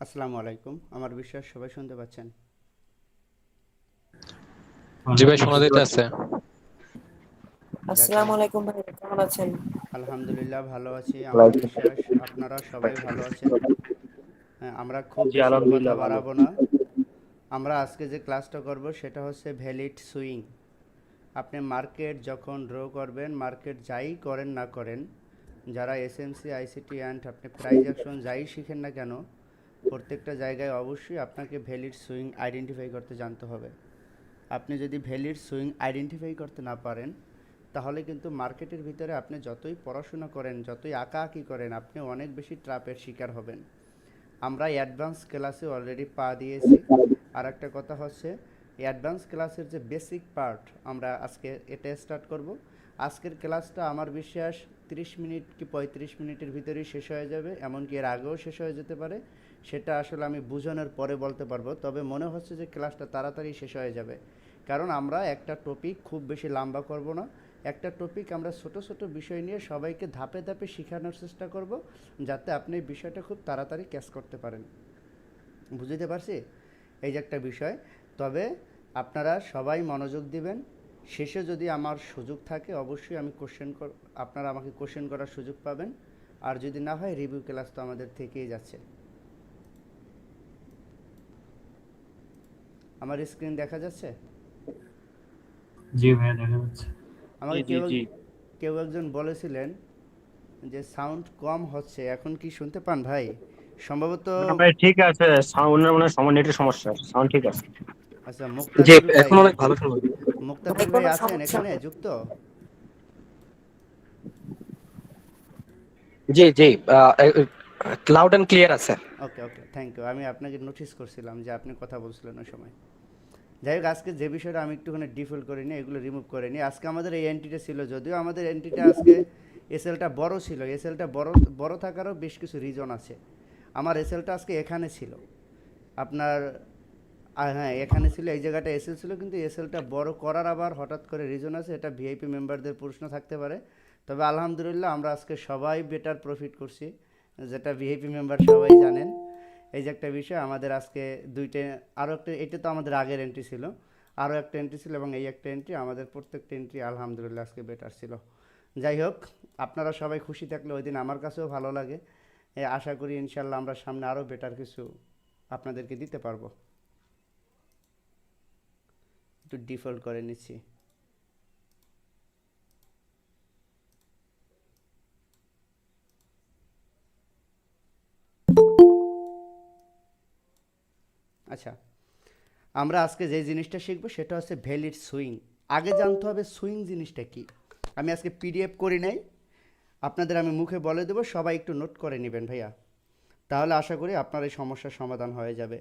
আসসালামু আলাইকুম। আমার বিশ্বাস সবাই শুনতে পাচ্ছেন। জি ভাই, শোনা যাইতেছে। যাকে আসসালামু আলাইকুম ভাই, কেমন আছেন? আলহামদুলিল্লাহ ভালো আছি। আমার বিশ্বাস আপনারা সবাই ভালো আছেন। হ্যাঁ, আমরা খুব জি বেশি কথা আলহামদুলিল্লাহ ভালো। বাড়াবো না। আমরা আজকে যে ক্লাসটা করব সেটা হচ্ছে ভ্যালিড সুইং। আপনি মার্কেট যখন ড্র করবেন, মার্কেট যাই করেন না করেন, যারা এসএমসি আইসিটি অ্যান্ড আপনি প্রাইজ অ্যাকশন যাই শিখেন না কেন, প্রত্যেকটা জায়গায় অবশ্যই আপনাকে ভ্যালিড সুইং আইডেন্টিফাই করতে জানতে হবে। আপনি যদি ভ্যালিড সুইং আইডেন্টিফাই করতে না পারেন, তাহলে কিন্তু মার্কেটের ভিতরে আপনি যতই পড়াশোনা করেন, যতই আঁকাআঁকি করেন, আপনি অনেক বেশি ট্র্যাপের শিকার হবেন। আমরা অ্যাডভান্স ক্লাসে অলরেডি পা দিয়েছি। আর একটা কথা হচ্ছে, অ্যাডভান্স ক্লাসের যে বেসিক পার্ট আমরা আজকে এটা স্টার্ট করব। আজকের ক্লাসটা আমার বিশ্বাস 30 মিনিট কি 35 মিনিটের ভিতরেই শেষ হয়ে যাবে, এমনকি এর আগেও শেষ হয়ে যেতে পারে। সেটা আসলে আমি বুঝানোর পরে বলতে পারবো, তবে মনে হচ্ছে যে ক্লাসটা তাড়াতাড়ি শেষ হয়ে যাবে। কারণ আমরা একটা টপিক খুব বেশি লম্বা করব না। একটা টপিক আমরা ছোট ছোট বিষয় নিয়ে সবাইকে ধাপে ধাপে শেখানোর চেষ্টা করব, যাতে আপনি এই বিষয়টা খুব তাড়াতাড়ি ক্যাচ করতে পারেন। বুঝতে পারছি? এই যে একটা বিষয়। তবে আপনারা সবাই মনোযোগ দিবেন। শেষে যদি আমার সুযোগ থাকে অবশ্যই আমি আপনারা আমাকে কোশ্চেন করার সুযোগ পাবেন। আর যদি না হয় রিভিউ ক্লাস তো আমাদের থেকেই যাচ্ছে। আমার স্ক্রিন দেখা যাচ্ছে? জি ভাইয়া, দেখা যাচ্ছে। জি আমাকে জি জি। কেউ একজন বলেছিলেন যে সাউন্ড কম হচ্ছে, এখন কি শুনতে পান ভাই? সম্ভবত। না ভাই, ঠিক আছে। সাউন্ডের মনে হয় নেটের সমস্যা, সাউন্ড ঠিক আছে। আচ্ছা, জি, মুক্তাদির ভাই। এখন অনেক ভালো শোনা যায়। ভাই মুক্তাদির ভাই কোনো আছেন সমস্যা এখানে নেই। যুক্ত? জি জি, লাউড এন্ড ক্লিয়ার আছে। ওকে ওকে, থ্যাংক ইউ। আমি আপনাকে নোটিস করছিলাম যে আপনি কথা বলছিলেন ওই সময়। যাই হোক, আজকে যে বিষয়টা আমি একটুখানি ডিফল্ট করে নিই, এগুলো রিমুভ করে নিই। আজকে আমাদের এই এন্ট্রিটা ছিল, যদিও আমাদের এন্ট্রিটা আজকে এসএলটা বড় ছিল। এসএলটা বড় বড় থাকারও বেশ কিছু রিজন আছে। আমার এসএলটা আজকে এখানে ছিল, আপনার হ্যাঁ এখানে ছিল, এই জায়গাটা এসএল ছিল, কিন্তু এসএলটা বড় করার আবার হঠাৎ করে রিজন আছে। এটা ভিআইপি মেম্বারদের প্রশ্ন থাকতে পারে। তবে আলহামদুলিল্লাহ আমরা আজকে সবাই বেটার প্রফিট করছি, যেটা ভিআইপি মেম্বার সবাই জানেন। এই যে একটা বিষয় আমাদের আজকে দুইটা, আরও একটা, এটা তো আমাদের আগের এন্ট্রি ছিল, আরও একটা এন্ট্রি ছিল এবং এই একটা এন্ট্রি, আমাদের প্রত্যেকটা এন্ট্রি আলহামদুলিল্লাহ আজকে বেটার ছিল। যাই হোক, আপনারা সবাই খুশি থাকলে ওই দিন আমার কাছেও ভালো লাগে। আশা করি ইনশাল্লাহ আমরা সামনে আরও বেটার কিছু আপনাদেরকে দিতে পারবো। একটু ডিফল্ট করে নিচ্ছি। আচ্ছা, আমরা আজকে যে জিনিসটা শিখবো সেটা হচ্ছে ভ্যালিড সুইং। আগে জানতে হবে সুইং জিনিসটা কি। আমি আজকে পিডিএফ করি নাই, আপনাদের আমি মুখে বলে দেবো, সবাই একটু নোট করে নেবেন ভাইয়া। তাহলে আশা করি আপনার এই সমস্যার সমাধান হয়ে যাবে।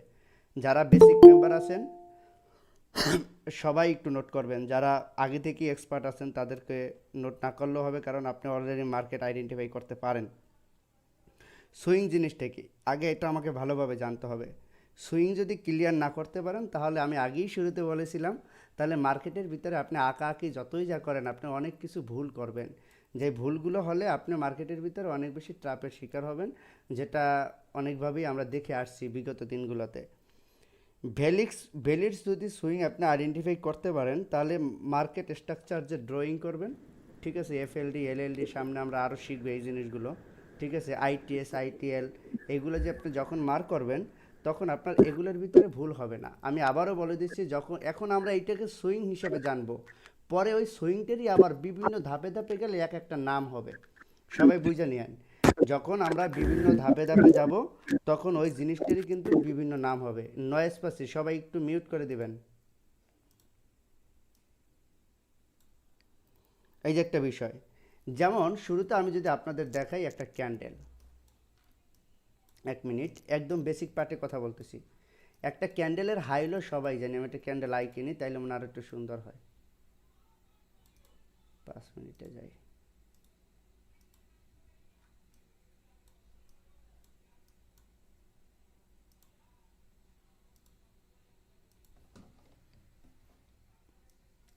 যারা বেসিক মেম্বার আছেন সবাই একটু নোট করবেন, যারা আগে থেকেই এক্সপার্ট আছেন তাদেরকে নোট না করলেও হবে, কারণ আপনি অলরেডি মার্কেট আইডেন্টিফাই করতে পারেন। সুইং জিনিসটা কি আগে এটা আমাকে ভালোভাবে জানতে হবে। সুইং যদি ক্লিয়ার না করতে পারেন, তাহলে আমি আগেই শুরুতে বলেছিলাম, তাহলে মার্কেটের ভিতরে আপনি আঁকাআঁকি যতই যা করেন আপনি অনেক কিছু ভুল করবেন। যে ভুলগুলো হলে আপনি মার্কেটের ভিতরে অনেক বেশি ট্র্যাপের শিকার হবেন, যেটা অনেকভাবেই আমরা দেখে আসছি বিগত দিনগুলোতে। ভ্যালিক্স ভ্যালিডস যদি সুইং আপনি আইডেন্টিফাই করতে পারেন, তাহলে মার্কেট স্ট্রাকচার যে ড্রয়িং করবেন, ঠিক আছে, এফএলডি এলএলডি, সামনে আমরা আরও শিখবো এই জিনিসগুলো, ঠিক আছে, আইটিএস আইটিএল, এগুলো যে আপনি যখন মার্ক করবেন, তখন আপনার এগুলোর ভিতরে ভুল হবে না। আমি আবারও বলে দিচ্ছি, যখন এখন আমরা এইটাকে সুইং হিসেবে জানবো, পরে ওই সুইংটারই আবার বিভিন্ন ধাপে ধাপে গেলে এক একটা নাম হবে। সবাই বুঝে নিয়েন, যখন আমরা বিভিন্ন ধাপে ধাপে যাব, তখন ওই জিনিসটারই কিন্তু বিভিন্ন নাম হবে। নয়েজ পাচ্ছি, সবাই একটু মিউট করে দিবেন। এই যে একটা বিষয়, যেমন শুরুতে আমি যদি আপনাদের দেখাই একটা ক্যান্ডেল, 1 মিনিট, একদম বেসিক পার্টে কথা বলতেছি। একটা ক্যান্ডেলের হাই হলো সবাই জানি, আমি একটা ক্যান্ডেল আই কিনি তাইলে মনে আরও একটু সুন্দর হয়। 5 মিনিটে যাই।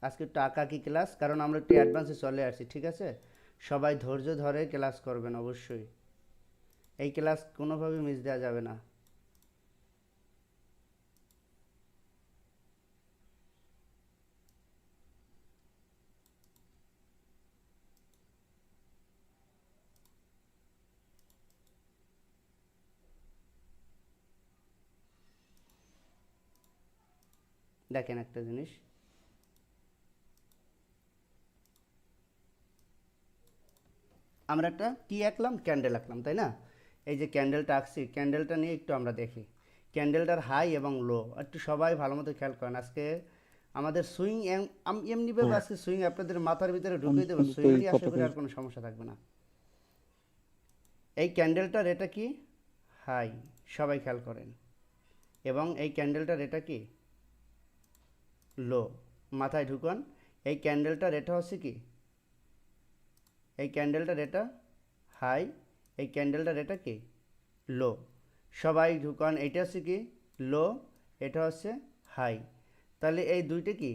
আজকে একটু আঁকাকি ক্লাস, কারণ আমরা একটু অ্যাডভান্সে চলে আসছি, ঠিক আছে? সবাই ধৈর্য ধরে ক্লাস করবেন অবশ্যই। এই ক্লাস কোনোভাবে মিস দেওয়া যাবে না। দেখেন একটা জিনিস, আমরা একটা কি আঁকলাম, ক্যান্ডেল আঁকলাম, তাই না? এই যে ক্যান্ডেলটা আঁকছি, ক্যান্ডেলটা নিয়ে একটু আমরা দেখি ক্যান্ডেলটার হাই এবং লো। একটু সবাই ভালো মতো খেয়াল করেন। আজকে আমাদের সুইং এমনিভাবে আজকে সুইং আপনাদের মাথার ভিতরে ঢুকিয়ে দেবো, সুইং নিয়ে আশা করি আর কোনো সমস্যা থাকবে না। এই ক্যান্ডেলটার এটা কি, হাই, সবাই খেয়াল করেন। এবং এই ক্যান্ডেলটার এটা কি, লো। মাথায় ঢুকান, এই ক্যান্ডেলটার এটা হচ্ছে কি, এই ক্যান্ডেলটার এটা হাই, এই ক্যান্ডেলটার এটা কি, লো। সবাই ঢুকান, এইটা হচ্ছে কি লো, এটা হচ্ছে হাই। তাহলে এই দুইটা কি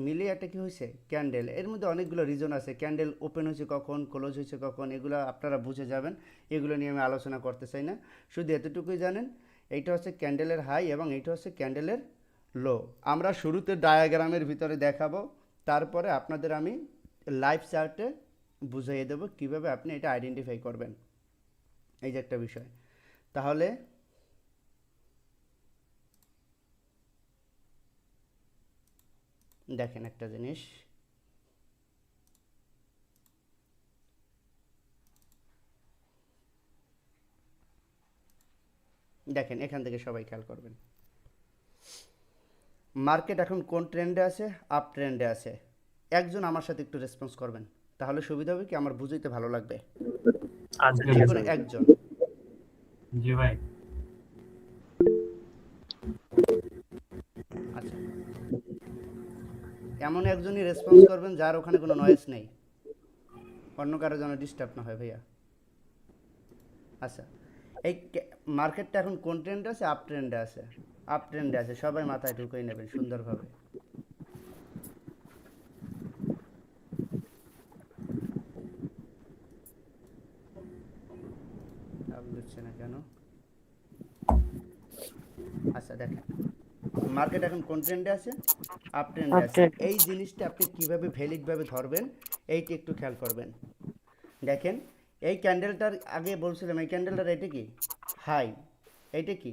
মিলিয়ে একটা কি হয়েছে, ক্যান্ডেল। এর মধ্যে অনেকগুলো রিজন আছে, ক্যান্ডেল ওপেন হয়েছে কখন, ক্লোজ হয়েছে কখন, এগুলো আপনারা বুঝে যাবেন, এগুলো নিয়ে আমি আলোচনা করতে চাই না। শুধু এতটুকুই জানেন, এইটা হচ্ছে ক্যান্ডেলের হাই এবং এইটা হচ্ছে ক্যান্ডেলের লো। আমরা শুরুতে ডায়াগ্রামের ভিতরে দেখাবো, তারপরে আপনাদের আমি লাইভ চার্টে বুঝিয়ে দেবো কীভাবে আপনি এটা আইডেন্টিফাই করবেন। এই যে একটা বিষয়, তাহলে দেখেন একটা জিনিস, দেখেন এখান থেকে সবাই খেয়াল করবেন। মার্কেট এখন কোন ট্রেন্ডে আছে, আপ ট্রেন্ডে আছে। একজন আমার সাথে একটু রেসপন্স করবেন, তাহলে সুবিধা হবে কি, আমার বুঝাইতে ভালো লাগবে। আচ্ছা যে কোনো একজন। জি ভাই। আচ্ছা, এমন একজনই রেসপন্স করবেন যার ওখানে কোনো নয়েজ নেই, অন্য কারো যেন ডিস্টার্ব না হয় ভাইয়া। আচ্ছা, এই মার্কেটটা এখন কোন ট্রেন্ডে আছে, আপ ট্রেন্ডে আছে। আপ ট্রেন্ডে আছে, সবাই মাথায় ঢুকিয়ে নেবেন সুন্দরভাবে। বুঝছে না কেন? আচ্ছা দেখেন, মার্কেট এখন কোন ট্রেন্ডে আছে, আপ ট্রেন্ডে আছে। আপডেট এই জিনিসটা আপনি কিভাবে ভ্যালিডভাবে ধরবেন, এইটা একটু খেয়াল করবেন। দেখেন, এই ক্যান্ডেলটার আগে বলছিলাম, এই ক্যান্ডেলটার এটা কি হাই, এইটা কি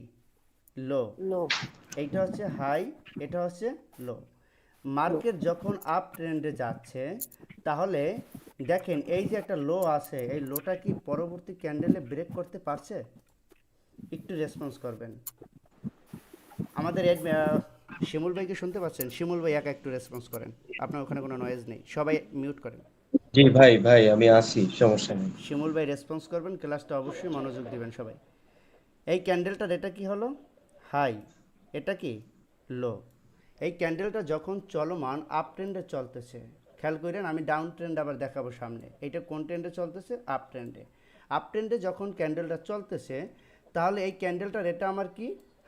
লো, লো এইটা হচ্ছে হাই, এটা হচ্ছে লো। মার্কেট যখন আপ ট্রেন্ডে যাচ্ছে, তাহলে দেখেন এই যে একটা লো আছে, এই লোটা কি পরবর্তী ক্যান্ডেলে ব্রেক করতে পারছে? একটু রেসপন্স করবেন। আমাদের শিমুল ভাইকে শুনতে পাচ্ছেন? শিমুল ভাই একা একটু রেসপন্স করেন, আপনার ওখানে কোনো নয়েজ নেই, সবাই মিউট করেন। জি ভাই ভাই আমি আছি, সমস্যা নেই। শিমুল ভাই রেসপন্স করবেন, ক্লাসটা অবশ্যই মনোযোগ দিবেন সবাই। এই ক্যান্ডেলটার এটা কি হলো, হাই, এটা কি লো। এই ক্যান্ডেলটা যখন চলমান আপ ট্রেন্ডে চলতেছে, খেয়াল করেন, আমি ডাউন ট্রেন্ড আবার দেখাবো সামনে। এটা কোন ট্রেন্ডে চলতেছে, আপ ট্রেন্ডে। আপ ট্রেন্ডে যখন ক্যান্ডেলটা চলতেছে, তাহলে এই ক্যান্ডেলটার এটা আমার কি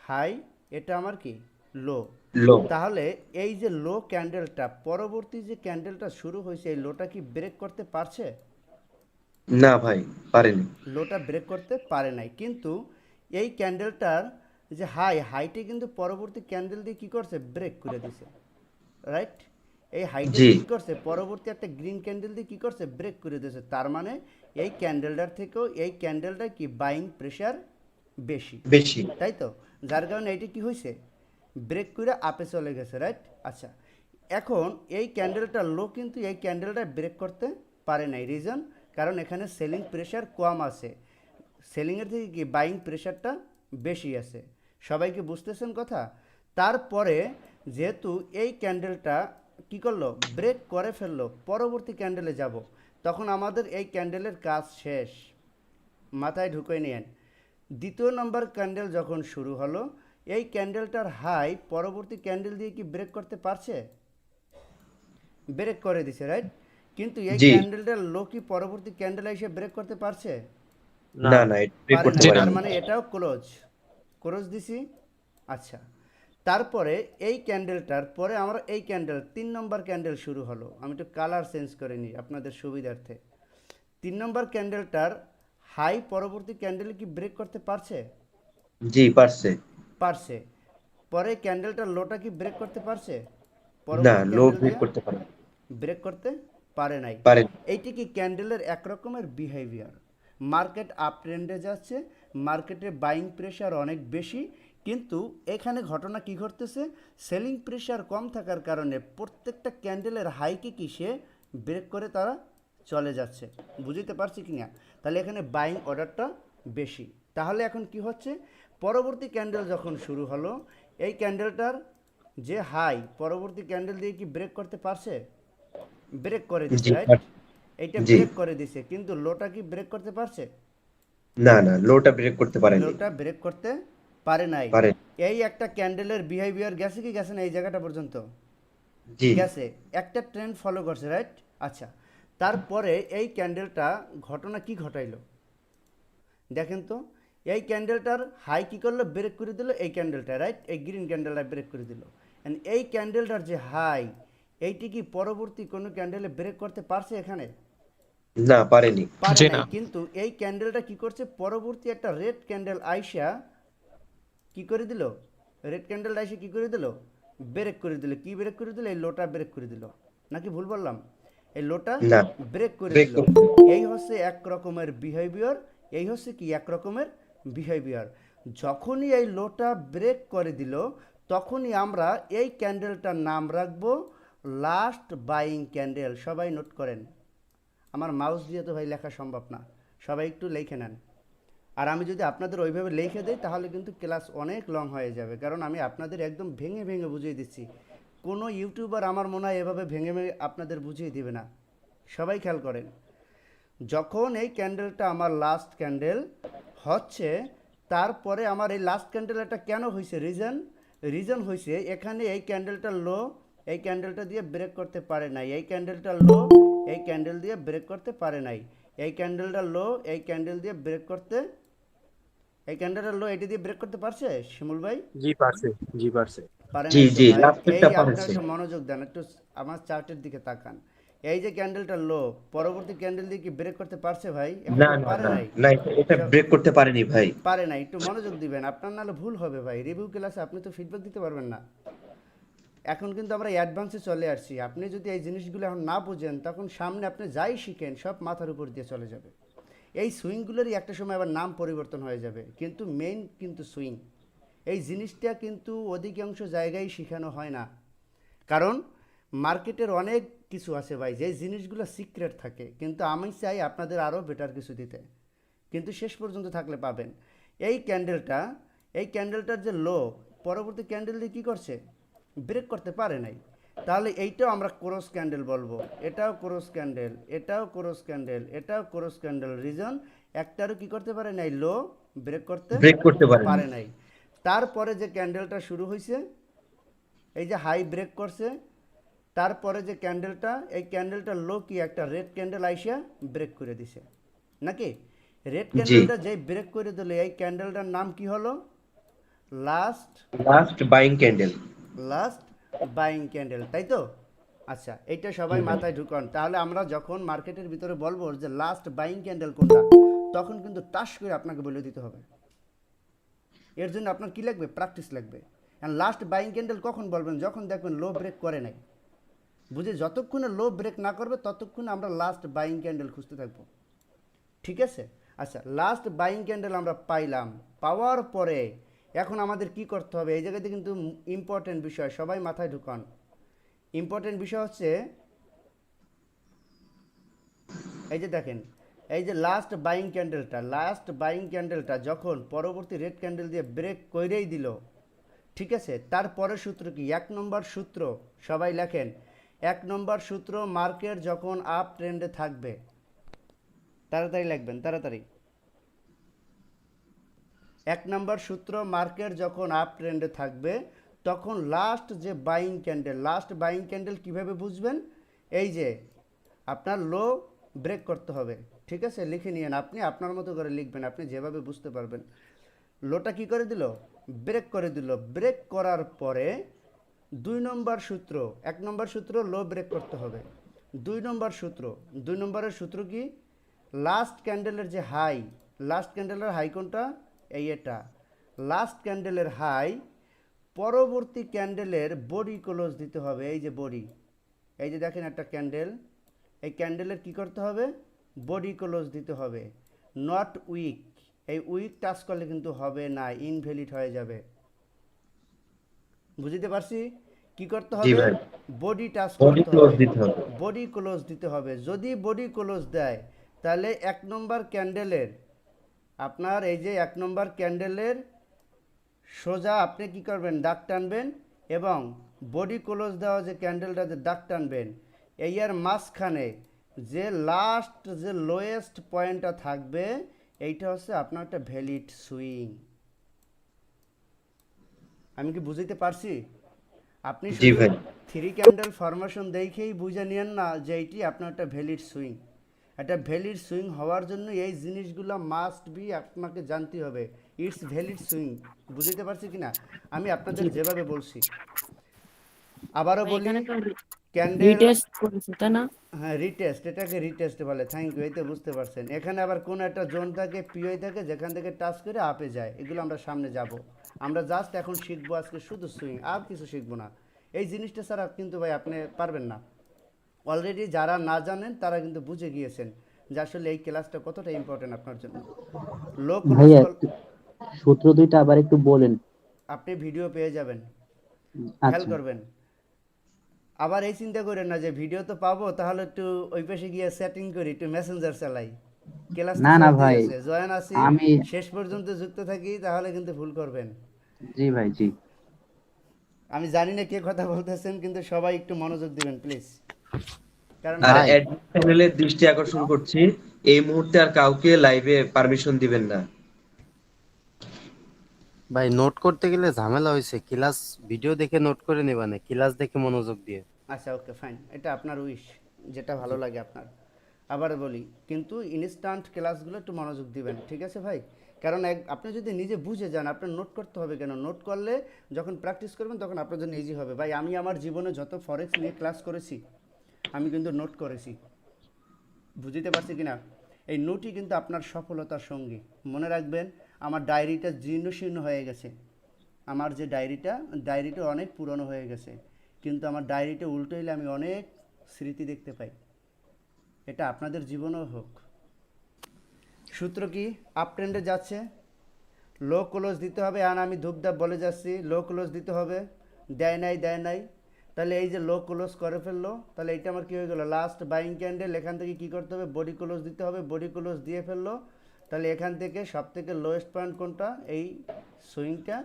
হাই, এটা আমার কি লো। লো। তাহলে এই যে লো ক্যান্ডেলটা, পরবর্তী যে ক্যান্ডেলটা শুরু হয়েছে, এই লোটা কি ব্রেক করতে পারছে? না ভাই, পারেনি। লোটা ব্রেক করতে পারে নাই, কিন্তু এই ক্যান্ডেলটার যে হাইটে কিন্তু পরবর্তী ক্যান্ডেল দিয়ে কী করছে, ব্রেক করে দিছে, রাইট? এই হাইটে জি। কী করছে, পরবর্তী একটা গ্রিন ক্যান্ডেল দিয়ে কী করছে, ব্রেক করে দিয়েছে। তার মানে এই ক্যান্ডেলটার থেকেও এই ক্যান্ডেলটা কি বাইং প্রেশার বেশি, বেশি। তাই তো? যার কারণে এইটা কি হয়েছে, ব্রেক করে আপে চলে গেছে, রাইট? আচ্ছা, এখন এই ক্যান্ডেলটা লো, কিন্তু এই ক্যান্ডেলটা ব্রেক করতে পারে নাই। রিজন, কারণ এখানে সেলিং প্রেশার কম আছে, সেলিংয়ের থেকে কি বাইং প্রেশারটা বেশি আছে। সবাইকে বুঝতেছেন কথা? তারপরে যেহেতু এই ক্যান্ডেলটা কি করলো, ব্রেক করে ফেললো, পরবর্তী ক্যান্ডেলে যাব, তখন আমাদের এই ক্যান্ডেলের কাজ শেষ। মাথায় ঢুকিয়ে নিয়েন, দ্বিতীয় নম্বর ক্যান্ডেল যখন শুরু হলো, এই ক্যান্ডেলটার হাই পরবর্তী ক্যান্ডেল দিয়ে কি ব্রেক করতে পারছে? ব্রেক করে দিছে, রাইট? কিন্তু এই জি। ক্যান্ডেলটার লো কি পরবর্তী ক্যান্ডেল এসে ব্রেক করতে পারছে? না। না না, এটা ব্রেক পারে করতে নাই, তার পারেনি। মানে এটাও ক্লোজ, ক্লোজ দিছি। আচ্ছা, তারপরে এই ক্যান্ডেলটার পরে আমরা এই ক্যান্ডেল 3 নম্বর ক্যান্ডেল শুরু হলো। আমি একটু কালার চেঞ্জ করে নিই আপনাদের সুবিধার্থে। 3 নম্বর ক্যান্ডেলটার হাই পরবর্তী ক্যান্ডেলে কি ব্রেক করতে পারছে? জি পারছে। পারছে। পরে ক্যান্ডেলটার লোটা কি ব্রেক করতে পারছে? না, পরবর্তী লো ক্যান্ডেল ব্রেক দিয়ে করতে পারে। ব্রেক করতে পারে নাই। পারে। এইটি কি ক্যান্ডেলের এক রকমের বিহেভিয়ার। মার্কেট আপ ট্রেন্ডে যাচ্ছে, মার্কেটে বাইং প্রেশার অনেক বেশি, কিন্তু এখানে ঘটনা কি ঘটতেছে, সেলিং প্রেশার কম থাকার কারণে প্রত্যেকটা ক্যান্ডেলের হাইকে কি সে ব্রেক করে তারা চলে যাচ্ছে। বুঝতে পারছি কি না? তাহলে এখানে বাইং অর্ডারটা বেশি। তাহলে এখন কি হচ্ছে, পরবর্তী ক্যান্ডেল যখন শুরু হলো, এই ক্যান্ডেলটার যে হাই পরবর্তী ক্যান্ডেল দিয়ে কি ব্রেক করতে পারছে? ব্রেক করে দিছে, জি রাইট? পারছে। এইটা জি ব্রেক করে দিছে, কিন্তু লোটা কি ব্রেক করতে পারছে? না না, লোটা ব্রেক করতে পারেনি। লোটা ব্রেক করতে পারে নাই। পারে। এই একটা ক্যান্ডেলের বিহেভিয়ার গেছে কি গেছে না এই জায়গাটা পর্যন্ত? জি গেছে, একটা ট্রেন্ড ফলো করছে, রাইট? আচ্ছা, তারপরে এই ক্যান্ডেলটা ঘটনা কি ঘটাইলো দেখেন তো। এই ক্যান্ডেলটার হাই কি করলো, ব্রেক করে দিল এই ক্যান্ডেলটা, রাইট? এই গ্রিন ক্যান্ডেলটা ব্রেক করে দিল। এন্ড এই ক্যান্ডেলটার যে হাই, এইটি কি পরবর্তী কোনো ক্যান্ডেলে ব্রেক করতে পারছে? এখানে না, পারেনি। পারে জি নাই। না। কিন্তু এই ক্যান্ডেলটা কি করছে, পরবর্তী একটা রেড ক্যান্ডেল আইসা কি করে দিল, রেড ক্যান্ডেল আইসা কি করে দিল, ব্রেক করে দিল। কি ব্রেক করে দিল? এই লোটা ব্রেক করে দিল। নাকি ভুল বললাম? এই লোটা না, ব্রেক করে ব্রেক দিল। করতে। এই হচ্ছে এক রকমের বিহেভিয়ার, এই হচ্ছে কি এক রকমের বিহেভিয়ার। যখনই এই লোটা ব্রেক করে দিল, তখনই আমরা এই ক্যান্ডেলটার নাম রাখবো লাস্ট বাইং ক্যান্ডেল। সবাই নোট করেন। আমার মাউস দিয়ে তো ভাই লেখা সম্ভব না, সবাই একটু লিখে নেন। আর আমি যদি আপনাদের ওইভাবে লিখে দিই তাহলে কিন্তু ক্লাস অনেক লং হয়ে যাবে, কারণ আমি আপনাদের একদম ভেঙে ভেঙে বুঝিয়ে দিচ্ছি। কোনো ইউটিউবার আমার মনে হয় এভাবে ভেঙে ভেঙে আপনাদের বুঝিয়ে দিবে না। সবাই খেয়াল করেন, যখন এই ক্যান্ডেলটা আমার লাস্ট ক্যান্ডেল হচ্ছে, তারপরে আমার এই লাস্ট ক্যান্ডেলটা কেন হয়েছে, রিজন হয়েছে এখানে এই ক্যান্ডেলটা লো, এই ক্যান্ডেলটা দিয়ে ব্রেক করতে পারে নাই, এই ক্যান্ডেলটা লো, এই ক্যান্ডেল দিয়ে ব্রেক করতে পারে নাই, এই ক্যান্ডেলটা লো, এই ক্যান্ডেল দিয়ে ব্রেক করতে, এই ক্যান্ডেলটা লো এটি দিয়ে ব্রেক করতে পারছে শিমুল ভাই? জি পারছে। জি পারছে। পারে জি নাই তো জি, ভাই। এই লাস্টেরটা আপনার পারছে। একটু মনোযোগ দেন, একটু আমার চার্টের দিকে তাকান। এই যে ক্যান্ডেলটা লো, পরবর্তী ক্যান্ডেল দিয়ে কি ব্রেক করতে পারছে ভাই? এখন না তো না পারে না নাই। না, এটা সব ব্রেক করতে পারেনি ভাই। পারে নাই। একটু মনোযোগ দিবেন, আপনার নাহলে ভুল হবে ভাই। রিভিউ ক্লাসে আপনি তো ফিডব্যাক দিতে পারবেন না। এখন কিন্তু আমরা অ্যাডভান্সে চলে আসছি। আপনি যদি এই জিনিসগুলো এখন না বুঝেন, তখন সামনে আপনি যাই শিখেন সব মাথার উপর দিয়ে চলে যাবে। এই সুইংগুলোরই একটা সময় আবার নাম পরিবর্তন হয়ে যাবে, কিন্তু মেইন কিন্তু সুইং। এই জিনিসটা কিন্তু অধিকাংশ জায়গায় শেখানো হয় না, কারণ মার্কেটের অনেক কিছু আছে ভাই, যে জিনিসগুলো সিক্রেট থাকে, কিন্তু আমি চাই আপনাদের আরও বেটার কিছু দিতে, কিন্তু শেষ পর্যন্ত থাকলে পাবেন। এই ক্যান্ডেলটা, এই ক্যান্ডেলটার যে লো, পরবর্তী ক্যান্ডেল দিয়ে কী করছে, ব্রেক করতে পারে নাই। তাহলে এইটাও আমরা ক্রস ক্যান্ডেল বলবো, এটাও ক্রস ক্যান্ডেল, এটাও ক্রস ক্যান্ডেল, এটাও ক্রস ক্যান্ডেল। রিজন একটারও কী করতে পারে নাই, লো ব্রেক করতে ব্রেক করতে পারেনি। পারে নাই। তারপরে যে ক্যান্ডেলটা শুরু হয়েছে, এই যে হাই ব্রেক করছে, তারপরে যে ক্যান্ডেলটা, এই ক্যান্ডেলটা লো কি একটা রেড ক্যান্ডেল আইসা ব্রেক করে দিছে নাকি? রেড জি, ক্যান্ডেলটা যেই ব্রেক করে দিল, এই ক্যান্ডেলটার নাম কি হলো, last last buying candle. Last buying candle, তাই তো? আচ্ছা, এইটা জি সবাই ভাই। মাথায় ঢুকান। তাহলে আমরা যখন মার্কেটের ভিতরে বলবো যে লাস্ট বাইং ক্যান্ডেল কোনটা, তখন কিন্তু টাস করে আপনাকে বলে দিতে হবে। এর জন্য আপনার কি লাগবে, প্র্যাকটিস লাগবে। অ্যান্ড লাস্ট বাইং ক্যান্ডেল কখন বলবেন, যখন দেখবেন লো ব্রেক করে নাই। বুঝে, যতক্ষণে লো ব্রেক না করবে ততক্ষণে আমরা লাস্ট বাইং ক্যান্ডেল খুঁজতে থাকবো, ঠিক আছে? আচ্ছা, লাস্ট বাইং ক্যান্ডেল আমরা পাইলাম, পাওয়ার পরে এখন আমাদের কি করতে হবে, এই জায়গাতে কিন্তু ইম্পর্টেন্ট বিষয়, সবাই মাথায় ঢুকান। ইম্পর্টেন্ট বিষয় হচ্ছে এই যে দেখেন, এই যে লাস্ট বাইং ক্যান্ডেলটা, লাস্ট বাইং ক্যান্ডেলটা যখন পরবর্তী রেড ক্যান্ডেল দিয়ে ব্রেক কইরেই দিল, ঠিক আছে? তারপরের সূত্র কি, এক নম্বর সূত্র, সবাই লেখেন। এক নম্বর সূত্র, মার্কেট যখন আপ ট্রেন্ডে থাকবে, তাড়াতাড়ি লিখবেন, তাড়াতাড়ি। এক নম্বর সূত্র, মার্কেট যখন আপ ট্রেন্ডে থাকবে, তখন লাস্ট যে buying candle, last buying candle কীভাবে বুঝবেন, এই যে আপনার লো ব্রেক করতে হবে, ঠিক আছে? লিখে নিয়েন, আপনি আপনার মতো করে লিখবেন, আপনি যেভাবে বুঝতে পারবেন। লোটা কি করে দিল, ব্রেক করে দিল। ব্রেক করার পরে দুই নম্বর সূত্র, এক নম্বর সূত্র লো ব্রেক করতে হবে। দুই নম্বর সূত্র, দুই নম্বরের সূত্র কি, লাস্ট ক্যান্ডেলের যে হাই, লাস্ট ক্যান্ডেলের হাই কোনটা, এই এটা লাস্ট ক্যান্ডেলের হাই, পরবর্তী ক্যান্ডেলের বডি ক্লোজ দিতে হবে। এই যে বডি, এই যে দেখেন একটা ক্যান্ডেল, এই ক্যান্ডেলের কি করতে হবে, বডি ক্লোজ দিতে হবে, নট উইক। এই উইক টাচ করলে কিন্তু হবে না, ইনভ্যালিড হয়ে যাবে। বুঝতে পারছি? কি করতে জি হবে? ভাই। বডি টাচ বডি করতে ক্লোজ হবে। দিতে হবে। বডি ক্লোজ দিতে হবে। যদি বডি ক্লোজ দেয় তাহলে ১ নম্বর ক্যান্ডেলের আপনার এই যে ১ নম্বর ক্যান্ডেলের সোজা আপনি কি করবেন? দাগ টানবেন এবং বডি ক্লোজ দেওয়া যে ক্যান্ডেলটাতে দাগ টানবেন, এই এর মাঝখানে যে লাস্ট যে লোয়েস্ট পয়েন্টটা থাকবে, এইটা হচ্ছে আপনার একটা ভ্যালিড সুইং। আমি কি বুঝাইতে পারছি? আপনি জি শুধু ভাই। 3 ক্যান্ডেল ফরমেশন দেখেই বুঝে নিয়েন না যে এইটি আপনার একটা ভ্যালিড সুইং। একটা ভ্যালিড সুইং হওয়ার জন্য এই জিনিসগুলো মাস্ট বি আপনাকে জানতে হবে। It's valid swing. বুঝাইতে পারছি কি না? আমি আপনাদের জি যেভাবে বলছি। আবারও ভাই বলি, এখানে তো ক্যান্ডেল, রিটেস্ট করেছে তাই না? হ্যাঁ রিটেস্ট, এটাকে রিটেস্ট বলে। থ্যাংক ইউ, এই তো বুঝতে পারছেন। এখানে আবার কোন একটা জোন থাকে, পিওই থাকে, যেখান থেকে টাচ করে আপে যায়। এগুলো আমরা সামনে যাব। আমরা জাস্ট এখন শিখবো আজকে শুধু সুইং, আর কিছু শিখবো না। এই জিনিসটা ছাড়া কিন্তু ভাই আপনি পারবেন না। অলরেডি যারা না জানেন তারা কিন্তু বুঝে গিয়েছেন যে আসলে এই ক্লাসটা কতটা ইম্পর্টেন্ট আপনার জন্য। লো ক্লোজ ভাইয়া কল, একটু সূত্র দুইটা আবার একটু বলেন। আপনি ভিডিও পেয়ে যাবেন, খেয়াল আচ্ছা। করবেন। আবার এই চিন্তা করেন না যে ভিডিও তো পাবো, তাহলে একটু ওই পাশে গিয়ে সেটিং করি, একটু মেসেঞ্জার চালাই। ক্লাস তো না না চলতেই ভাই, আছে, জয়েন আছি, আমি শেষ পর্যন্ত যুক্ত থাকি, তাহলে কিন্তু ভুল করবেন। জি ভাই জি। আমি জানি না কে কথা বলতেছেন, কিন্তু সবাই একটু মনোযোগ দিবেন প্লিজ। কারণ আর ভাই অ্যাডমিন প্যানেলের দৃষ্টি আকর্ষণ করছি, এই মুহূর্তে আর কাউকে লাইভে পারমিশন দিবেন না। ভাই নোট করতে গেলে ঝামেলা হয়েছে। ক্লাস ভিডিও দেখে নোট করে নেবা না, ক্লাস দেখে মনোযোগ দিয়ে। আচ্ছা ওকে ফাইন, এটা আপনার উইশ, যেটা জি। ভালো লাগে আপনার। আবার বলি, কিন্তু ইনস্ট্যান্ট ক্লাসগুলো একটু মনোযোগ দিবেন, ঠিক আছে ভাই? কারণ আপনি যদি নিজে বুঝে যান, আপনার নোট করতে হবে কেন? নোট করলে যখন প্র্যাকটিস করবেন তখন আপনার জন্য ইজি হবে। ভাই আমি আমার জীবনে যত ফরেক্স নিয়ে ক্লাস করেছি, আমি কিন্তু নোট করেছি। বুঝতে পারছি কিনা? এই নোটই কিন্তু আপনার সফলতার সঙ্গী। মনে রাখবেন, আমার ডায়েরিটা জীর্ণ শীর্ণ হয়ে গেছে। আমার যে ডায়েরিটা অনেক পুরনো হয়ে গেছে, কিন্তু আমার ডায়েরিটা উল্টোইলে আমি অনেক স্মৃতি দেখতে পাই। এটা আপনাদের জীবনেও হোক। সূত্র কি? আপ ট্রেন্ডে যাচ্ছে, লো ক্লোজ দিতে হবে। আর আমি ধূপধাপ বলে যাচ্ছি, লো ক্লোজ দিতে হবে। দেয় নাই। তাহলে এই যে লো ক্লোজ করে ফেললো, তাহলে এইটা আমার কী হয়ে গেলো? Last buying candle. এখান থেকে কী করতে হবে? বডি ক্লোজ দিতে হবে। বডি ক্লোজ দিয়ে ফেললো, তাহলে এখান থেকে সব থেকে লোয়েস্ট পয়েন্ট কোনটা? এই সুইংটা।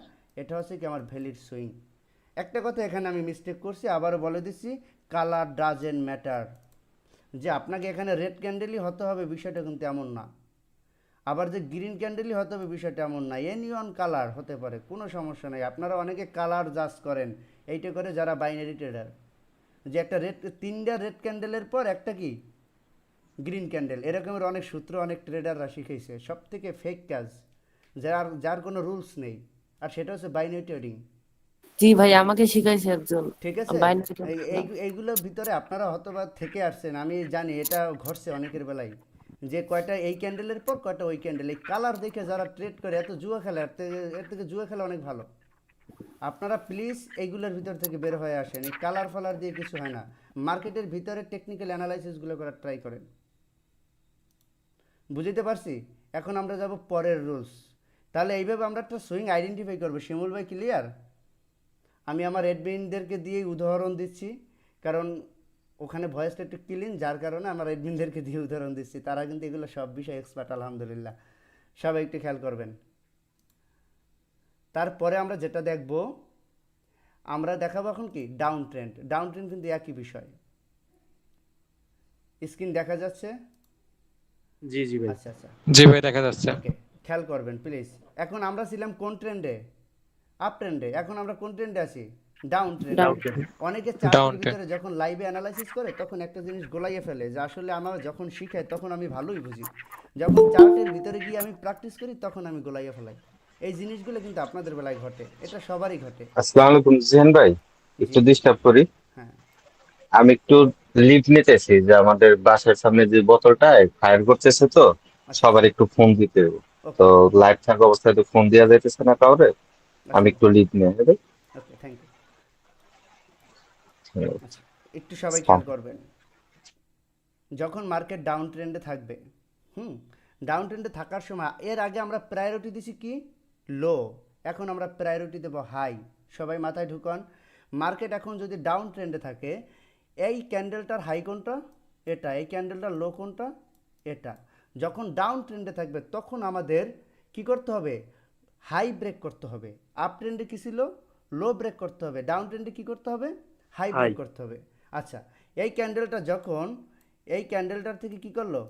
এটা হচ্ছে কি আমার ভ্যালিড সুইং। একটা কথা এখানে আমি মিস্টেক করছি, আবারও বলে দিচ্ছি, কালার ডাজেন্ট ম্যাটার। যে আপনাকে এখানে রেড ক্যান্ডেলই হতে হবে বিষয়টা কিন্তু এমন না। আবার যে গ্রিন ক্যান্ডেলই হতে হবে বিষয়টা এমন না। এনি ওয়ান কালার হতে পারে, কোনো সমস্যা নেই। আপনারা অনেকে কালার জাজ করেন, এইটা করে যারা বাইনারি ট্রেডার, যে একটা রেড, 3টা রেড ক্যান্ডেলের পর একটা কি গ্রিন ক্যান্ডেল, এরকমের অনেক সূত্র অনেক ট্রেডাররা শিখেছে। সব থেকে ফেক কাজ, যার কোনো রুলস নেই, আর সেটা হচ্ছে বাইনারি ট্রেডিং। জি ভাই আমাকে শিখাইছে একজন ঠিক আছে? বাইরে থেকে। এইগুলোর ভিতরে আপনারা হয়তোবা থেকে আসছেন, আমি জানি এটা ঘটছে অনেকের বেলায়, যে কয়টা এই ক্যান্ডেলের পর কয়টা ওই ক্যান্ডেল, এই কালার দেখে যারা ট্রেড করে এত জুয়া খেলে, এর থেকে জুয়া খেলা অনেক ভালো। আপনারা প্লিজ এইগুলোর ভিতর থেকে বের হয়ে আসেন। এই কালার ফালার দিয়ে কিছু হয় না। মার্কেটের ভিতরে টেকনিক্যাল অ্যানালাইসিসগুলো করার ট্রাই করেন। বুঝতে পারছি? এখন আমরা যাব পরের রুলস। তাহলে এইভাবে আমরা একটা সুইং আইডেন্টিফাই করবো। শিমুল ভাই ক্লিয়ার? আমি আমার অ্যাডমিনদেরকে দিয়েই উদাহরণ দিচ্ছি, কারণ ওখানে ভয়েসটা একটু ক্লিন, যার কারণে আমার অ্যাডমিনদেরকে দিয়ে উদাহরণ দিচ্ছি। তারা কিন্তু এগুলো সব বিষয়ে এক্সপার্ট আলহামদুলিল্লাহ। সবাই একটু খেয়াল করবেন। তারপরে আমরা যেটা দেখব, আমরা দেখাবো এখন কি ডাউন ট্রেন্ড। ডাউন ট্রেন্ড কিন্তু একই বিষয়। স্ক্রিন দেখা যাচ্ছে? জি জি ভাই। আচ্ছা জি ভাই দেখা যাচ্ছে। ওকে, খেয়াল করবেন প্লিজ। এখন আমরা ছিলাম কোন ট্রেন্ডে? আপ ট্রেন্ডে। এখন আমরা কোন ট্রেন্ডে আছি? ডাউন ট্রেন্ডে। ডাউন। অনেকে ডাউন চার্টের ট্রেন্ড। ভিতরে যখন লাইভে অ্যানালাইসিস করে তখন একটা জিনিস গোলাইয়ে ফেলে, যে আসলে আমার যখন শিখায় তখন আমি ভালোই বুঝি, যখন চার্টের ভিতরে গিয়ে আমি প্র্যাকটিস করি তখন আমি গোলাইয়ে ফেলাই। এই জিনিসগুলো কিন্তু আপনাদের বেলায় ঘটে, এটা সবারই ঘটে। আসসালামু আলাইকুম জিহান ভাই, জি, একটু ডিস্টার্ব করি। হ্যাঁ, আমি একটু লিভ নিতেছি যে আমাদের বাসার সামনে যে বোতলটা ফায়ার করতেছে, তো সবার আচ্ছা একটু ফোন দিতে হবে। তো ওকে লাইভ থাকা অবস্থায় তো ফোন দেওয়া যাইতেছে না কাউরে। আমি আচ্ছা একটু লিভ নিয়ে নেবে। Okay thank you. আচ্ছা, একটু সবাই খেয়াল আসসালাম। করবেন। যখন মার্কেট ডাউন ট্রেন্ডে থাকবে, হুম, ডাউন ট্রেন্ডে থাকার সময় এর আগে আমরা প্রায়োরিটি দিছি কি লো, এখন আমরা প্রায়োরিটি দেবো হাই। সবাই মাথায় ঢুকান। মার্কেট এখন যদি ডাউন ট্রেন্ডে থাকে, এই ক্যান্ডেলটার হাই কোনটা? এটা। এই ক্যান্ডেলটার লো কোনটা? এটা। যখন ডাউন ট্রেন্ডে থাকবে তখন আমাদের কি করতে হবে? হাই ব্রেক করতে হবে। আপ ট্রেন্ডে কী ছিল? লো ব্রেক করতে হবে। ডাউন ট্রেন্ডে কী করতে হবে? হাই ব্রেক করতে হবে। আচ্ছা, এই ক্যান্ডেলটা যখন এই ক্যান্ডেলটার থেকে কি করলো?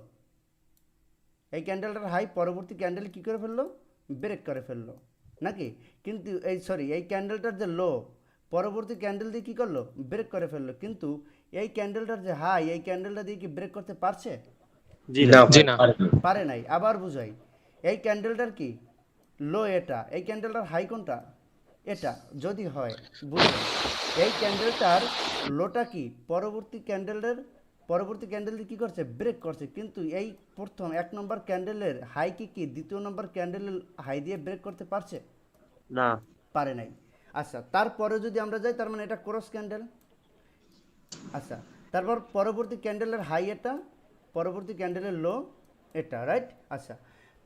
এই ক্যান্ডেলটার হাই পরবর্তী ক্যান্ডেল কি করে ফেললো? ব্রেক করে ফেললো নাকি? কিন্তু এই ক্যান্ডেলটার যে লো পরবর্তী ক্যান্ডেল দিয়ে কী করলো? ব্রেক করে ফেললো। কিন্তু এই ক্যান্ডেলটার যে হাই, এই ক্যান্ডেলটা দিয়ে কি ব্রেক করতে পারছে? না জি ভাই, না। পারেনি। পারে নাই। আবার বুঝাই, এই ক্যান্ডেলটার কি লো এটা, এই ক্যান্ডেলটার হাই কোনটা? এটা। যদি হয় বুঝুন, এই ক্যান্ডেলটার লোটা কি পরবর্তী ক্যান্ডেল দিয়ে কী করছে? ব্রেক করছে। কিন্তু এই প্রথম 1 নম্বর ক্যান্ডেলের হাই কি দ্বিতীয় নম্বর ক্যান্ডেলের হাই দিয়ে ব্রেক করতে পারছে? না। পারে নাই। আচ্ছা, তারপরে যদি আমরা যাই, তার মানে এটা ক্রস ক্যান্ডেল। আচ্ছা, তারপর পরবর্তী ক্যান্ডেলের হাই এটা, পরবর্তী ক্যান্ডেলের লো এটা, রাইট? আচ্ছা,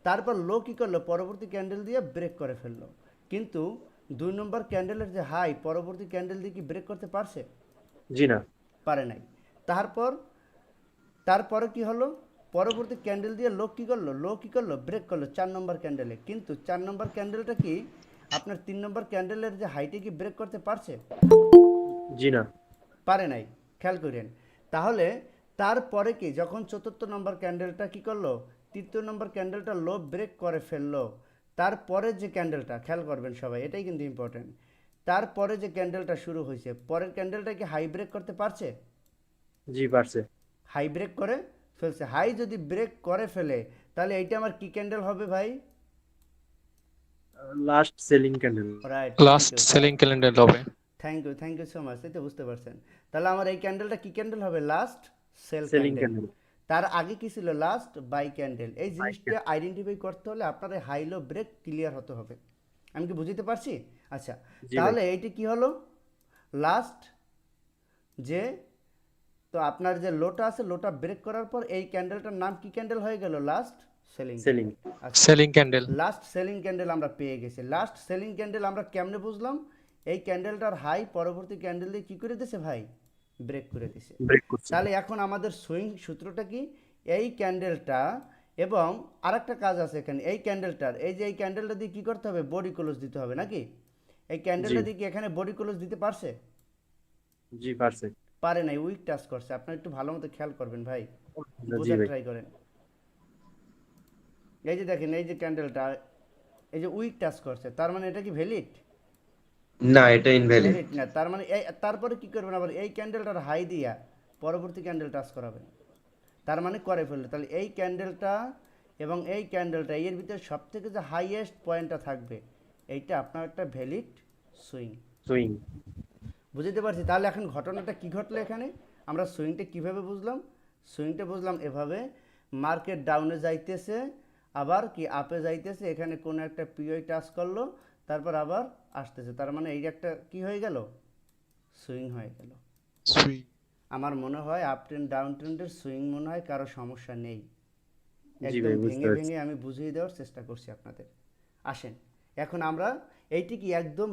তারপর লো কী করলো? পরবর্তী ক্যান্ডেল দিয়ে ব্রেক করে ফেললো। কিন্তু 2 নম্বর ক্যান্ডেলের যে হাই পরবর্তী ক্যান্ডেল দিয়ে কি ব্রেক করতে পারছে? জি না। পারে নাই। তারপরে কি হলো? পরবর্তী ক্যান্ডেল দিয়ে লো কী করলো? ব্রেক করলো 4 নম্বর ক্যান্ডেলে। কিন্তু 4 নম্বর ক্যান্ডেলটা কি আপনার 3 নম্বর ক্যান্ডেলের যে হাইটে কি ব্রেক করতে পারছে? জি না। পারে নাই। খেয়াল করেন। তাহলে তারপরে কি যখন 4র্থ নম্বর ক্যান্ডেলটা কি করলো? 3য় নম্বর ক্যান্ডেলটা লো ব্রেক করে ফেললো, তারপরে যে ক্যান্ডেলটা খেয়াল করবেন সবাই, এটাই কিন্তু ইম্পর্টেন্ট। তারপরে যে ক্যান্ডেলটা শুরু হয়েছে, পরের ক্যান্ডেলটা কি হাই ব্রেক করতে পারছে? জি পারছে। হাই ব্রেক করে ফেলছে। হাই যদি ব্রেক করে ফেলে তাহলে এইটা আমার কি ক্যান্ডেল হবে ভাই? Last selling candle. Right. Last selling calendar হবে। Thank you so much. এই তো বুঝতে পারছেন। তাহলে আমার এই ক্যান্ডেলটা কি ক্যান্ডেল হবে? Last sell selling candle. Candle. তার আগে কি ছিল? Last buy candle. এই জিনিসটা আইডেন্টিফাই করতে হলে আপনার এই হাই লো ব্রেক ক্লিয়ার হতে হবে। আমি কি বুঝতে পারছি? আচ্ছা, তাহলে এইটা কি হলো? লাস্ট যে তো আপনার যে লোটা আছে, লোটা ব্রেক করার পর এই ক্যান্ডেলটার নাম কি ক্যান্ডেল হয়ে গেল? Last selling. Selling candle. Last selling candle আমরা পেয়ে গেছি। লাস্ট সেলিং ক্যান্ডেল আমরা কেমনে বুঝলাম? এই ক্যান্ডেলটার হাই পরবর্তী ক্যান্ডেল দিয়ে কি করে দিছে ভাই? ব্রেক করে দিছে। ব্রেক করছে। তাহলে এখন আমাদের সুইং সূত্রটা কি? এই ক্যান্ডেলটা এবং আরেকটা কাজ আছে এখানে, এই ক্যান্ডেলটার এই ক্যান্ডেলটা দিয়ে কি করতে হবে? বডি ক্লোজ দিতে হবে নাকি? এই ক্যান্ডেলটা দিয়ে কি এখানে বডি ক্লোজ দিতে পারছে? জি পারছে। পারে নাই, উইক টাচ করছে। আপনার একটু ভালো মতো খেয়াল করবেন ভাই, জি বোঝার ভাই। ট্রাই করেন। এই যে দেখেন, এই যে ক্যান্ডেলটা এই যে উইক টাচ করছে, তার মানে এটা কি ভ্যালিড? না, এটা ইনভ্যালিড। ভ্যালিড না। তার মানে তারপরে কি করবেন? আবার এই ক্যান্ডেলটার হাই দিয়া পরবর্তী ক্যান্ডেল টাচ করাবেন, তার মানে করে ফেললো। তাহলে এই ক্যান্ডেলটা এবং এই ক্যান্ডেলটা এর ভিতরে সব থেকে যে হাইয়েস্ট পয়েন্টটা থাকবে, এইটা আপনার একটা ভ্যালিড সুইং। সুইং। বুঝতে পারছি। তাহলে এখন ঘটনাটা কি ঘটলো এখানে? আমরা সুইংটা কিভাবে বুঝলাম? সুইংটা বুঝলাম এভাবে, মার্কেট ডাউনে যাইতেছে, আবার কি আপে যাইতেছে, এখানে কোনো একটা পিওই টাচ করলো, তারপর আবার আসতেছে, তার মানে এই একটা কি হয়ে গেল? সুইং হয়ে গেল। সুইং। আমার মনে হয় আপ ট্রেন্ড ডাউন ট্রেন্ডের সুইং মনে হয় কারো সমস্যা নেই। জি একদম ভাই, বুঝতে ভেঙে পারছি। ভেঙে আমি বুঝিয়ে দেওয়ার চেষ্টা করছি আপনাদের। আসেন এখন আমরা এইটি কি একদম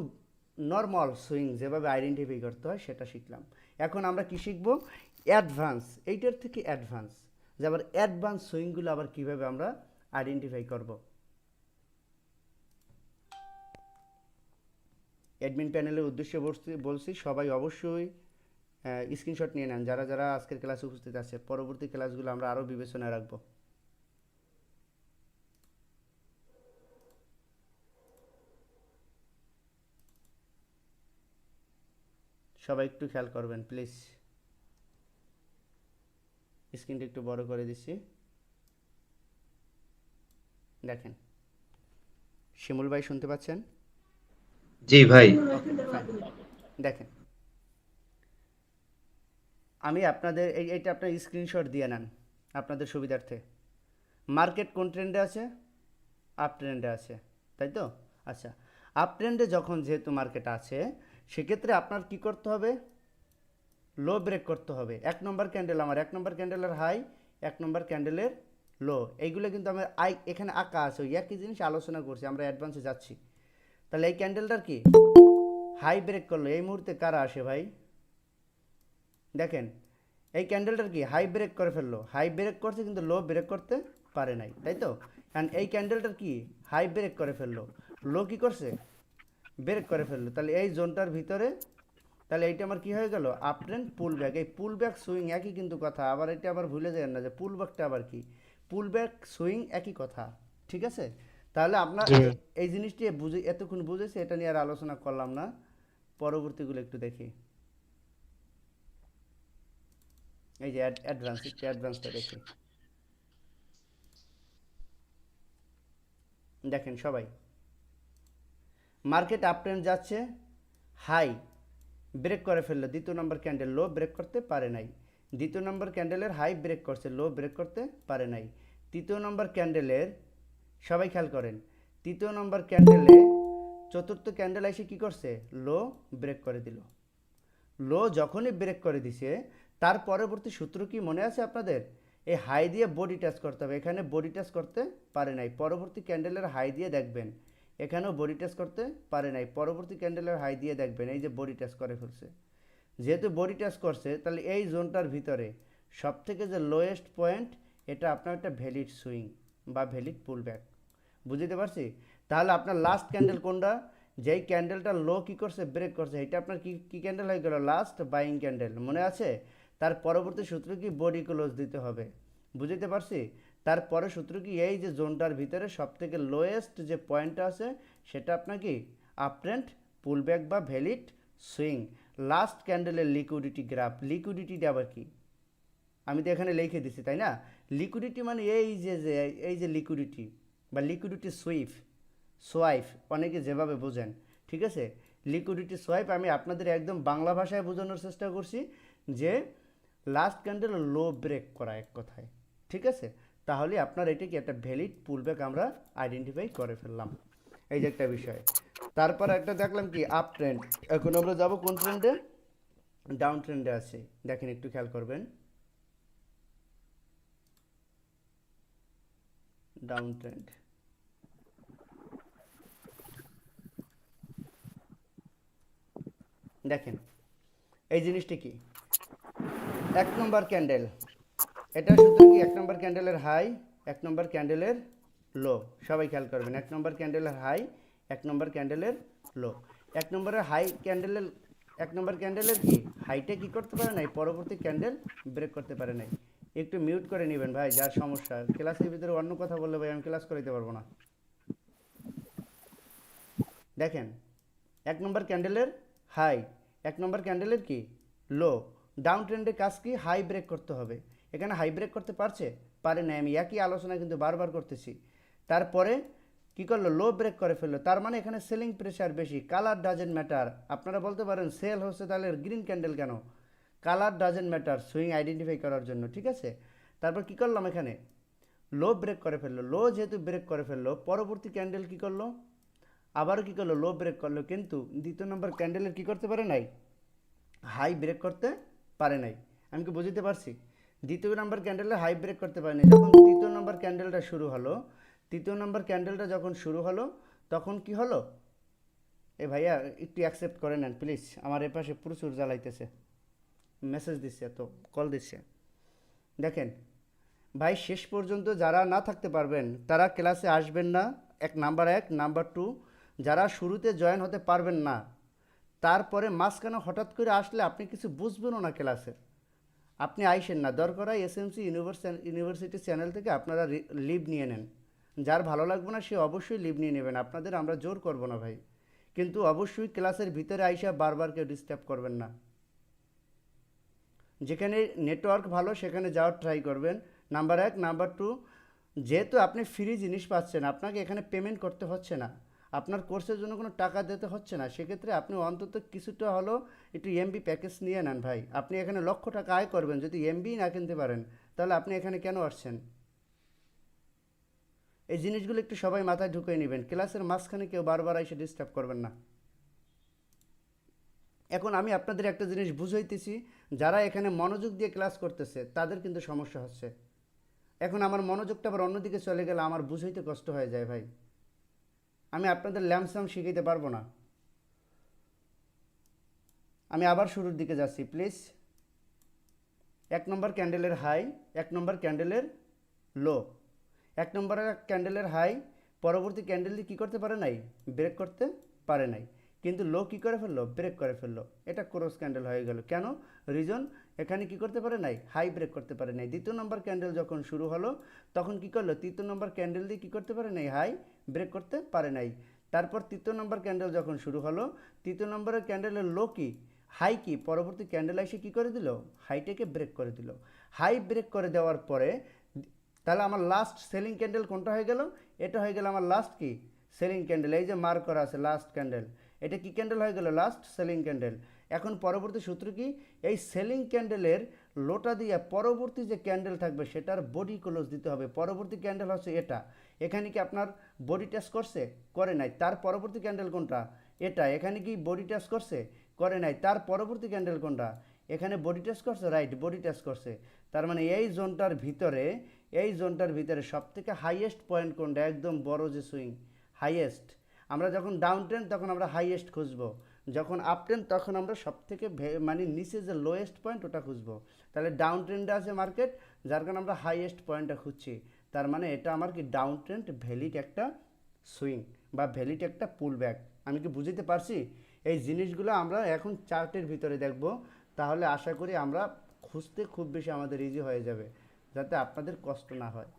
নর্মাল সুইং যেভাবে আইডেন্টিফাই করতে হয় সেটা শিখলাম। এখন আমরা কি শিখব? অ্যাডভান্স, এইটার থেকে অ্যাডভান্স, যে আবার অ্যাডভান্স সুইংগুলো আবার কিভাবে আমরা আইডেন্টিফাই করব। অ্যাডমিন প্যানেলের উদ্দেশ্যে বলছি সবাই অবশ্যই স্ক্রিনশট নিয়ে নেন, যারা যারা আজকের ক্লাসে উপস্থিত আছে। পরবর্তী ক্লাসগুলো আমরা আরও বিবেচনায় রাখবো। সবাই একটু খেয়াল করবেন প্লিজ। স্ক্রিনটা একটু বড় করে দিচ্ছি, দেখেন। শিমুল ভাই শুনতে পাচ্ছেন? জি ভাই। Okay fine. দেখেন, আমি আপনাদের এইটা আপনার স্ক্রিনশট দিয়ে নেন আপনাদের সুবিধার্থে। মার্কেট কোন ট্রেন্ডে আছে? আপ ট্রেন্ডে আছে, তাই তো? আচ্ছা, আপ ট্রেন্ডে যখন যেহেতু মার্কেট আছে, সেক্ষেত্রে আপনার কি করতে হবে? লো ব্রেক করতে হবে। 1 নম্বর ক্যান্ডেল, আমার 1 নম্বর ক্যান্ডেলের হাই, 1 নম্বর ক্যান্ডেলের লো, এইগুলো কিন্তু আমার এখানে আঁকা আছে, ওই একই জিনিস আলোচনা করছি, আমরা অ্যাডভান্সে যাচ্ছি। তাহলে এই ক্যান্ডেলটার কি হাই ব্রেক করলো, এই মুহূর্তে কারা আসে ভাই? দেখেন এই ক্যান্ডেলটার কি হাই ব্রেক করে ফেললো, হাই ব্রেক করছে কিন্তু লো ব্রেক করতে পারে নাই, তাই তো? অ্যান্ড এই ক্যান্ডেলটার কি হাই ব্রেক করে ফেললো, লো কি করছে? ব্রেক করে ফেললো। তাহলে এই জোনটার ভিতরে, তাহলে এইটা আমার কি হয়ে গেল? Up trend pull back. এই পুল ব্যাক সুইং একই কিন্তু কথা, আবার এটা আবার ভুলে যায় না যে পুল ব্যাকটা আবার কি, পুল ব্যাক সুইং একই কথা, ঠিক আছে? তাহলে আপনার জি ভাই। এই জিনিসটি বুঝে এতক্ষণ বুঝেছে, এটা নিয়ে আর আলোচনা করলাম না, পরবর্তীগুলো একটু দেখি। এই যে অ্যাডভান্স, একটু অ্যাডভান্সটা দেখি। দেখেন সবাই, মার্কেট আপ ট্রেন্ড যাচ্ছে, হাই ব্রেক করে ফেললো, দ্বিতীয় নম্বর ক্যান্ডেল লো ব্রেক করতে পারে নাই, দ্বিতীয় নম্বর ক্যান্ডেলের হাই ব্রেক করছে, লো ব্রেক করতে পারে নাই, তৃতীয় নম্বর ক্যান্ডেলের, সবাই খেয়াল করেন, তৃতীয় নম্বর ক্যান্ডেলে চতুর্থ ক্যান্ডেল এসে কী করছে? লো ব্রেক করে দিল। লো যখনই ব্রেক করে দিছে, তার পরবর্তী সূত্র কি মনে আছে আপনাদের? এই হাই দিয়ে বডি টাচ করতে হবে, এখানে বডি টাচ করতে পারে নাই, পরবর্তী ক্যান্ডেলের হাই দিয়ে দেখবেন এখানেও বডি টাচ করতে পারে নাই, পরবর্তী ক্যান্ডেলের হাই দিয়ে দেখবেন এই যে বডি টাচ করে ফেলছে। যেহেতু বডি টাচ করছে, তাহলে এই জোনটার ভিতরে সবথেকে যে লোয়েস্ট পয়েন্ট, এটা আপনার একটা ভ্যালিড সুইং বা ভ্যালিড পুল ব্যাক। বুঝতে পারছি? তাহলে আপনার লাস্ট ক্যান্ডেল কোনটা? যেই ক্যান্ডেলটা লো কী করছে? ব্রেক করছে, এটা আপনার কি ক্যান্ডেল হয়ে গেল? লাস্ট বাইং ক্যান্ডেল, মনে আছে? তার পরবর্তী সূত্র কি? বডি ক্লোজ দিতে হবে। বুঝতে পারছি? তারপরে সূত্র কি? এই যে জোনটার ভিতরে সবথেকে লোয়েস্ট যে পয়েন্টটা আছে, সেটা আপনার কি? আপ ট্রেন্ড পুল ব্যাক বা ভ্যালিড সুইং। লাস্ট ক্যান্ডেলের লিকুইডিটি গ্রাফ, লিকুইডিটিটা আবার কি? আমি তো এখানে লিখে দিছি, তাই না? লিকুইডিটি মানে এই যে লিকুইডিটি বা লিকুইডিটি সোয়াইপ অনেকে যেভাবে বোঝেন, ঠিক আছে? লিকুইডিটি সোয়াইপ আমি আপনাদের একদম বাংলা ভাষায় বোঝানোর চেষ্টা করছি, যে লাস্ট ক্যান্ডেল লো ব্রেক করা, এক কথায়, ঠিক আছে? তাহলে আপনার এটা কি একটা ভ্যালিড পুলব্যাক আমরা আইডেন্টিফাই করে ফেললাম, এই যে একটা বিষয়। তারপর একটা দেখলাম কি আপ ট্রেন্ড, এখন আমরা যাব কোন ট্রেন্ডে? ডাউন ট্রেন্ডে আছে, দেখেন একটু খেয়াল করবেন, ডাউন ট্রেন্ড। দেখেন এই জিনিসটা কি? এক নম্বর ক্যান্ডেল, এটা সূত্র কি? এক নম্বর ক্যান্ডেলের হাই, এক নম্বর ক্যান্ডেলের লো, সবাই খেয়াল করবেন, এক নম্বর ক্যান্ডেলের হাই, এক নম্বর ক্যান্ডেলের লো। এক নম্বরের হাই ক্যান্ডেলের, এক নম্বর ক্যান্ডেলের কি হাইটা কি করতে পারে নাই? পরবর্তী ক্যান্ডেল ব্রেক করতে পারে নাই। একটু মিউট করে নেবেন ভাই, যার সমস্যা, ক্লাসের ভিতরে অন্য কথা বললে ভাই আমি ক্লাস করাইতে পারবো না। দেখেন এক নম্বর ক্যান্ডেলের হাই, এক নম্বর ক্যান্ডেলের কি লো। ডাউন ট্রেন্ডে কাজ কি? হাই ব্রেক করতে হবে। এখানে হাই ব্রেক করতে পারছে? পারে না। আমি একই আলোচনা কিন্তু বারবার করতেছি। তারপরে কি করলো? লো ব্রেক করে ফেললো। তার মানে এখানে সেলিং প্রেশার বেশি। Colour doesn't matter. আপনারা বলতে পারেন সেল হচ্ছে তাহলে গ্রিন ক্যান্ডেল কেন? Colour doesn't matter swing identify করার জন্য, ঠিক আছে? তারপর কি করলাম? এখানে লো ব্রেক করে ফেললো। লো যেহেতু ব্রেক করে ফেললো, পরবর্তী ক্যান্ডেল কি করলো? আবারও কী করলো? লো ব্রেক করলো, কিন্তু দ্বিতীয় নম্বর ক্যান্ডেলের কী করতে পারে নাই? হাই ব্রেক করতে পারে নাই। আমি কি বুঝতে পারছি? দ্বিতীয় নম্বর ক্যান্ডেলে হাই ব্রেক করতে পারে নাই। যখন তৃতীয় নম্বর ক্যান্ডেলটা শুরু হলো, তৃতীয় নম্বর ক্যান্ডেলটা যখন শুরু হলো, তখন কি হলো? এ ভাইয়া একটু অ্যাকসেপ্ট করে নেন প্লিজ, আমার এ পাশে প্রচুর জ্বালাইতেছে, মেসেজ দিচ্ছে, তো কল দিচ্ছে। দেখেন ভাই, শেষ পর্যন্ত যারা না থাকতে পারবেন তারা ক্লাসে আসবেন না, নাম্বার 1। নাম্বার 2, যারা শুরুতে জয়েন হতে পারবেন না, তারপরে মাঝখানে হঠাৎ করে আসলে আপনি কিছু বুঝবেনও না ক্লাসে, আপনি আইসেন না। দরকার হয় এসএমসি ইউনিভার্সিটি চ্যানেল থেকে আপনারা লিভ নিয়ে নেন। যার ভালো লাগবে না সে অবশ্যই লিভ নিয়ে নেবেন, আপনাদের আমরা জোর করব না ভাই। কিন্তু অবশ্যই ক্লাসের ভিতরে আইসা বারবার কেউ ডিস্টার্ব করবেন না। যেখানে নেটওয়ার্ক ভালো সেখানে যাওয়ার ট্রাই করবেন, নাম্বার 1। নাম্বার 2, যেহেতু আপনি ফ্রি জিনিস পাচ্ছেন, আপনাকে এখানে পেমেন্ট করতে হচ্ছে না, আপনার কোর্সের জন্য কোনো টাকা দিতে হচ্ছে না, সেক্ষেত্রে আপনি অন্তত কিছুটা হলো একটু এমবি প্যাকেজ নিয়ে নেন ভাই। আপনি এখানে লক্ষ টাকা আয় করবেন, যদি এমবি না কিনতে পারেন তাহলে আপনি এখানে কেন আসছেন? এই জিনিসগুলো একটু সবাই মাথায় ঢুকিয়ে নেবেন। ক্লাসের মাঝখানে কেউ বারবার এসে ডিস্টার্ব করবেন না। এখন আমি আপনাদের একটা জিনিস বুঝাইতেছি, যারা এখানে মনোযোগ দিয়ে ক্লাস করতেছে তাদের কিন্তু সমস্যা হচ্ছে। এখন আমার মনোযোগটা আবার অন্যদিকে চলে গেলে আমার বুঝাইতে কষ্ট হয়ে যায় ভাই। আমি আপনাদের ল্যামসাম শিখাইতে পারবো না। আমি আবার শুরুর দিকে যাচ্ছি প্লিজ। 1 নম্বর ক্যান্ডেলের হাই, 1 নম্বর ক্যান্ডেলের লো, 1 নম্বর ক্যান্ডেলের হাই পরবর্তী ক্যান্ডেল দিয়ে কী করতে পারে নাই, ব্রেক করতে পারে নাই, কিন্তু লো কী করে ফেললো, ব্রেক করে ফেললো। এটা ক্রস ক্যান্ডেল হয়ে গেল। কেন? রিজন, এখানে কি করতে পারে নাই, হাই ব্রেক করতে পারে নাই। দ্বিতীয় নম্বর ক্যান্ডেল যখন শুরু হলো তখন কি করলো, তৃতীয় নম্বর ক্যান্ডেল দিয়ে কী করতে পারে নাই, হাই ব্রেক করতে পারে নাই। তারপর তৃতীয় নম্বর ক্যান্ডেল যখন শুরু হলো, তৃতীয় নম্বরের ক্যান্ডেলের লো কি, হাই কি, পরবর্তী ক্যান্ডেল এসে কী করে দিল, হাইটাকে ব্রেক করে দিল। হাই ব্রেক করে দেওয়ার পরে তাহলে আমার লাস্ট সেলিং ক্যান্ডেল কোনটা হয়ে গেল, এটা হয়ে গেল আমার লাস্ট কি, সেলিং ক্যান্ডেল। এই যে মার্ক করা আছে লাস্ট ক্যান্ডেল, এটা কি ক্যান্ডেল হয়ে গেল, লাস্ট সেলিং ক্যান্ডেল। এখন পরবর্তী সূত্র কি, এই সেলিং ক্যান্ডেলের লোটা দিয়ে পরবর্তী যে ক্যান্ডেল থাকবে সেটার বডি ক্লোজ দিতে হবে। পরবর্তী ক্যান্ডেল হচ্ছে এটা, এখানে কি আপনার বডি টাচ করছে, করে নাই। তার পরবর্তী ক্যান্ডেল কোনটা, এটা, এখানে কি বডি টাচ করছে, করে নাই। তার পরবর্তী ক্যান্ডেল কোনটা, এখানে বডি টাচ করছে, রাইট, বডি টাচ করছে। তার মানে এই জোনটার ভিতরে সবথেকে হাইয়েস্ট পয়েন্ট কোনটা, একদম বড় যে সুইং, হাইয়েস্ট। আমরা যখন ডাউন ট্রেন্ড তখন আমরা হাইয়েস্ট খুঁজবো, যখন আপ ট্রেন্ড তখন আমরা সবথেকে মানে নিচে যে লোয়েস্ট পয়েন্ট ওটা খুঁজবো। তাহলে ডাউন ট্রেন্ডে আছে মার্কেট, যার কারণে আমরা হাইয়েস্ট পয়েন্টটা খুঁজছি। তার মানে এটা আমার কি ডাউন ট্রেন্ড ভ্যালিড একটা সুইং বা ভ্যালিড একটা পুল ব্যাক। আমি কি বুঝতে পারছি? এই জিনিসগুলো আমরা এখন চার্টের ভিতরে দেখব, তাহলে আশা করি আমরা খুঁজতে খুব বেশি আমাদের ইজি হয়ে যাবে, যাতে আপনাদের কষ্ট না হয়।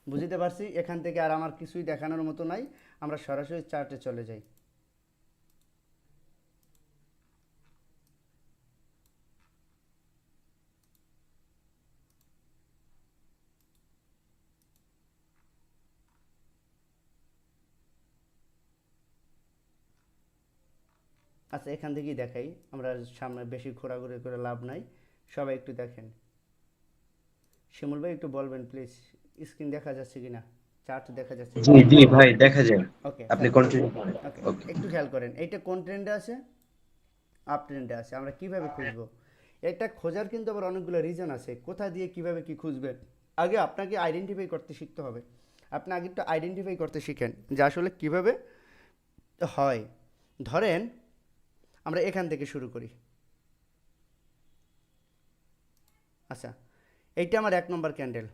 বুঝতে পারছি? এখান থেকে আর আমার কিছুই দেখানোর মতো নাই, আমরা সরাসরি চার্টে চলে যাই। আচ্ছা, এখান থেকেই দেখাই, আমরা সামনে বেশি ঘোরাঘুরি করে লাভ নাই, সবাই একটু দেখেন। শিমুল ভাই একটু বলবেন প্লিজ, স্ক্রিন দেখা যাচ্ছে কিনা, চার্ট দেখা যাচ্ছে জি জি ভাই, দেখা যায়। ওকে, আপনি কন্টিনিউ করেন। ওকে, ওকে, একটু খেয়াল করেন, এইটা কোন ট্রেন্ডে আছে, আপ ট্রেন্ডে আছে। আমরা কিভাবে খুঁজবো, এটা খোঁজার কিন্তু আবার অনেকগুলো রিজন আছে, কোথা দিয়ে কিভাবে কি খুঁজবেন। আগে আপনাকে আইডেন্টিফাই করতে শিখতে হবে। আপনি আগে একটু আইডেন্টিফাই করতে শিখেন যে আসলে কিভাবে হয়। ধরেন আমরা এখান থেকে শুরু করি। আচ্ছা, এইটা আমার 1 নম্বর ক্যান্ডেল,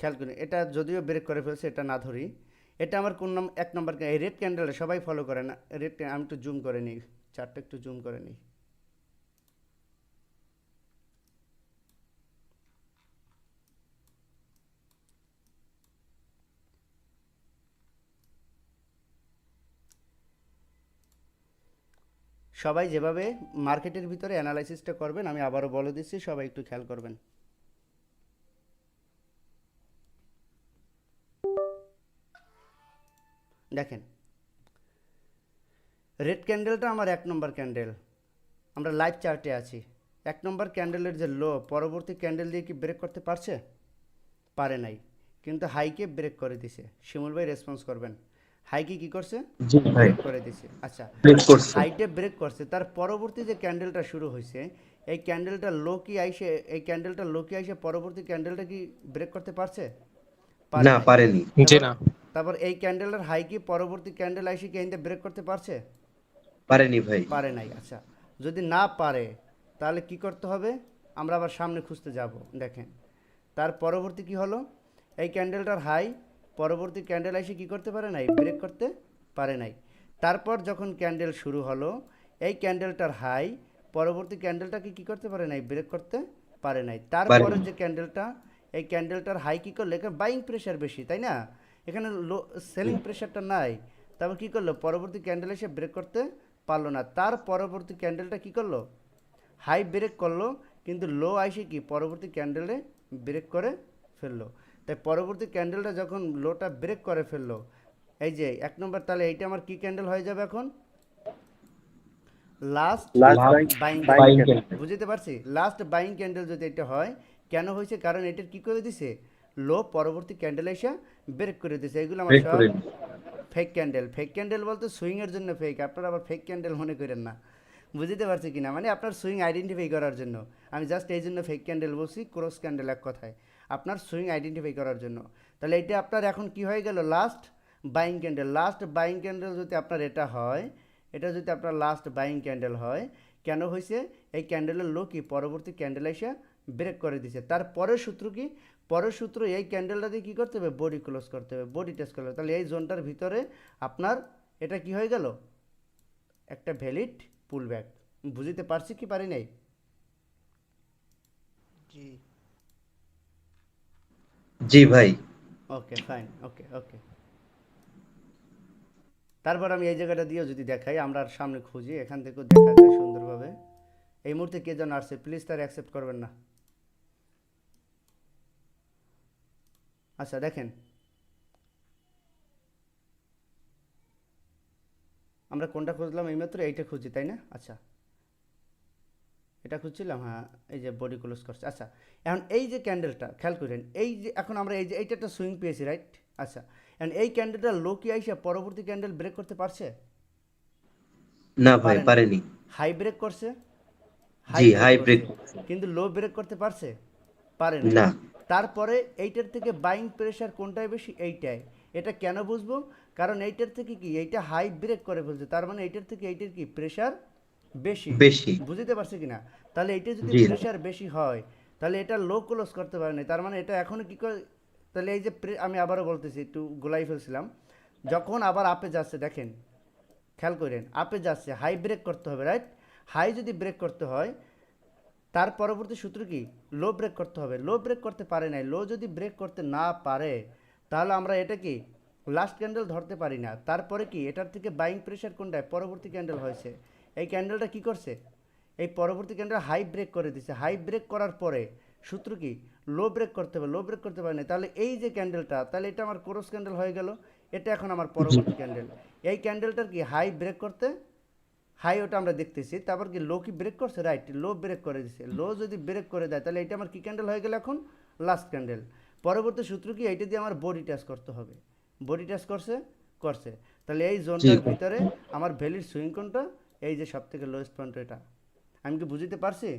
খেয়াল করি, এটা যদিও ব্রেক করে ফেলছে, এটা না ধরি। এটা আমার কোন 1 নম্বর, এই রেড ক্যান্ডেলটা সবাই ফলো করে না, রেড, আমি একটু জুম করে নিই, চারটা একটু জুম করে নিই। সবাই যেভাবে মার্কেটের ভিতরে অ্যানালাইসিসটা করবেন, আমি আবারও বলে দিচ্ছি, সবাই একটু খেয়াল করবেন। দেখেন, রেড ক্যান্ডেলটা আমার 1 নম্বর ক্যান্ডেল, আমরা লাইভ চার্টে আছি। 1 নম্বর ক্যান্ডেলের যে লো, পরবর্তী ক্যান্ডেল দিয়ে কি ব্রেক করতে পারছে, পারে নাই, কিন্তু হাইকে ব্রেক করে দিছে। শিমুল ভাই রেসপন্স করবেন, হাইকে কি করছে, জি ভাই, ব্রেক করে দিছে। আচ্ছা, ক্লিক করছি। হাইটে ব্রেক করছে, তার পরবর্তী যে ক্যান্ডেলটা শুরু হয়েছে, এই ক্যান্ডেলটা লো কি আইসে, এই ক্যান্ডেলটা লো কি আইসে পরবর্তী ক্যান্ডেলটা কি ব্রেক করতে পারছে, পারে না, নাই। পারেনি। জি না। তারপর এই ক্যান্ডেলের হাই কি পরবর্তী ক্যান্ডেল আইসে কি এখানে ব্রেক করতে পারছে, পারেনি ভাই। পারে নাই। আচ্ছা, যদি না পারে তাহলে কি করতে হবে, আমরা আবার সামনে খুঁজতে যাব। দেখেন, তার পরবর্তী কি হলো, এই ক্যান্ডেলটার হাই পরবর্তী ক্যান্ডেল এসে কি করতে পারে নাই, ব্রেক করতে পারে নাই। তারপর যখন ক্যান্ডেল শুরু হলো, এই ক্যান্ডেলটার হাই পরবর্তী ক্যান্ডেলটাকে কি করতে পারে নাই, ব্রেক করতে পারে নাই। তারপরে যে ক্যান্ডেলটা, এই ক্যান্ডেলটার হাই কি করলো, এখানে বাইং প্রেশার বেশি, তাই না, এখানে লো সেলিং প্রেশারটা নাই। তারপর কি করলো, পরবর্তী ক্যান্ডেল এসে ব্রেক করতে পারলো না। তার পরবর্তী ক্যান্ডেলটা কি করলো, হাই ব্রেক করলো, কিন্তু লো আইসে কি পরবর্তী ক্যান্ডেলে ব্রেক করে ফেললো। তাই পরবর্তী ক্যান্ডেলটা যখন লোটা ব্রেক করে ফেললো, এই যে 1 নম্বর, তাহলে এইটা আমার কি ক্যান্ডেল হয়ে যাবে এখন, লাস্ট বাইং ক্যান্ডেল। বুঝতে পারছি? লাস্ট বাইং ক্যান্ডেল যদি এটা হয়, কেন হয়েছে, কারণ এটার কি করে দিছে, লো পরবর্তী ক্যান্ডেল এসে ব্রেক করে দিছে। এগুলো আমার সব ফেক ক্যান্ডেল। ফেক ক্যান্ডেল বলতে সুইংয়ের জন্য ফেক, আপনারা আবার ফেক ক্যান্ডেল মনে করেন না। বুঝতে পারছি কিনা, মানে আপনার সুইং আইডেন্টিফাই করার জন্য আমি জাস্ট এই জন্য ফেক ক্যান্ডেল বলছি, ক্রস ক্যান্ডেল এক কথায় আপনার সুইং আইডেন্টিফাই করার জন্য। তাহলে এটা আপনার এখন কি হয়ে গেল, last buying candle. Last buying candle যদি আপনার এটা হয়, এটা যদি আপনার লাস্ট বাইং ক্যান্ডেল হয়, কেন হয়েছে? এই ক্যান্ডেলের লো কি পরবর্তী ক্যান্ডেল এসে ব্রেক করে দিছে। তার পরের সূত্র কি? পরের সূত্র এই ক্যান্ডেলটা দিয়ে কী করতে হবে? বডি ক্লোজ করতে হবে, বডি টেস্ট করতে হবে। তাহলে এই জোনটার ভিতরে আপনার এটা কি হয়ে গেল? একটা ভ্যালিড পুল ব্যাক। বুঝতে পারছি কি পারি নাই? জি জি ভাই। ওকে ফাইন, ওকে ওকে। তারপর আমি এই জায়গাটা দিয়েও যদি দেখাই, আমরা আর সামনে খুঁজি, এখান থেকেও দেখা যায় সুন্দরভাবে। এই মুহূর্তে কে যেন আসছে, প্লিজ তার অ্যাকসেপ্ট করবেন না। আচ্ছা দেখেন, আমরা কোনটা খুঁজলাম এইমাত্র? এইটা খুঁজি তাই না? আচ্ছা এটা খুঁজছিলাম, হ্যাঁ এই যে বডি ক্লোজ করছে। আচ্ছা এখন এই যে ক্যান্ডেলটা খেয়াল করেন, এই যে এখন আমরা এই যে এইটা একটা সুইং পেয়েছি, রাইট? আচ্ছা এখন এই ক্যান্ডেলটা লো কি আইসা পরবর্তী ক্যান্ডেল ব্রেক করতে পারছে? না ভাই, পারে নাই। পারেনি। হাই ব্রেক করছে, জি, হাই ব্রেক করছে, কিন্তু লো ব্রেক করতে পারছে? পারে নাই। না। তারপরে এইটার থেকে বাইং প্রেশার কোনটায় বেশি? এইটায়। এটা কেন বুঝবো? কারণ এইটার থেকে কি এইটা হাই ব্রেক করে ফেলছে, তার মানে এইটার থেকে এইটার কি প্রেশার বেশি। বেশি। বুঝতে পারছি কিনা? তাহলে এইটা যদি জি। প্রেশার বেশি হয় তাহলে এটা লো ক্লোজ করতে পারে না, তার মানে এটা এখনো কি করে? তাহলে এই যে আমি আবারও বলতেছি, একটু গোলাই ফেলছিলাম, যখন আবার আপে যাচ্ছে দেখেন, খেয়াল করেন আপে যাচ্ছে, হাই ব্রেক করতে হবে, রাইট? হাই যদি ব্রেক করতে হয় তার পরবর্তী সূত্র কি? লো ব্রেক করতে হবে। লো ব্রেক করতে পারে নাই। লো যদি ব্রেক করতে না পারে তাহলে আমরা এটা কি লাস্ট ক্যান্ডেল ধরতে পারি না। তারপরে কি এটার থেকে বাইং প্রেশার কোনটায়? পরবর্তী ক্যান্ডেল হয়েছে। এই ক্যান্ডেলটা কি করছে? এই পরবর্তী ক্যান্ডেল হাই ব্রেক করে দিছে। হাই ব্রেক করার পরে সূত্র কি? লো ব্রেক করতে হবে। লো ব্রেক করতে পারে না, তাহলে এই যে ক্যান্ডেলটা, তাহলে এটা আমার ক্রস ক্যান্ডেল হয়ে গেল। এটা এখন আমার পরবর্তী ক্যান্ডেল। এই ক্যান্ডেলটার কি হাই ব্রেক করতে, হাই ওটা আমরা দেখতেছি, তারপর কি লো কি ব্রেক করছে? রাইট, লো ব্রেক করে দিছে। লো যদি ব্রেক করে দেয় তাহলে এটা আমার কি ক্যান্ডেল হয়ে গেল? এখন লাস্ট ক্যান্ডেল। পরবর্তী সূত্র কি? এইটা দিয়ে আমার বডি টাচ করতে হবে। বডি টাচ করছে, করছে, তাহলে এই জোনটার ভিতরে আমার ভ্যালিড সুইং কোনটা? এই যে সব থেকে লোয়েস্ট পয়েন্ট এটা। আমি কি বুঝতে পারছি?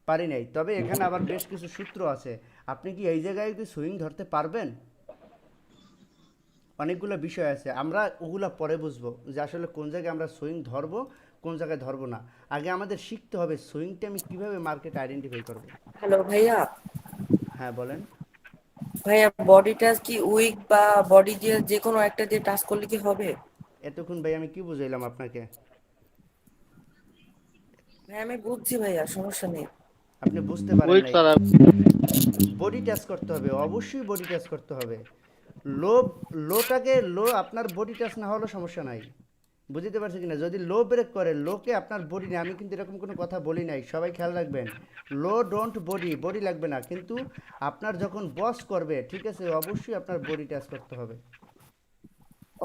পারি নাই। তবে এখানে আবার বেশ কিছু সূত্র আছে। আপনি কি এই জায়গায় কি সুইং ধরতে পারবেন? অনেকগুলো বিষয় আছে, আমরা ওগুলো পরে বুঝবো যে আসলে কোন জায়গায় আমরা সুইং ধরবো, কোন জায়গায় ধরবো না। আগে আমাদের শিখতে হবে সুইংটা আমি কীভাবে মার্কেট আইডেন্টিফাই করব। হ্যালো ভাইয়া। হ্যাঁ বলেন। ভাইয়া বডি টাচ কি উইক বা বডি দিয়ে যে কোনো একটা দিয়ে টাচ করলে কি হবে? এতক্ষণ ভাই আমি কি বুঝাইলাম আপনাকে? হ্যাঁ আমি বুঝছি ভাইয়া, সমস্যা নেই। আপনি বুঝতে পারেন ওয়েট নাই। করা। বডি টাচ করতে হবে, অবশ্যই বডি টাচ করতে হবে। লো, লোটাকে লো আপনার বডি টাচ না হলেও সমস্যা নাই। বুঝতে পারছি কিনা? যদি লো ব্রেক করে, লোকে আপনার বডি নেই, আমি কিন্তু এরকম কোনো কথা বলি নাই, সবাই খেয়াল রাখবেন। লো ডোন্ট বডি, বডি লাগবে না, কিন্তু আপনার যখন বস করবে, ঠিক আছে, অবশ্যই আপনার বডি টাচ করতে হবে।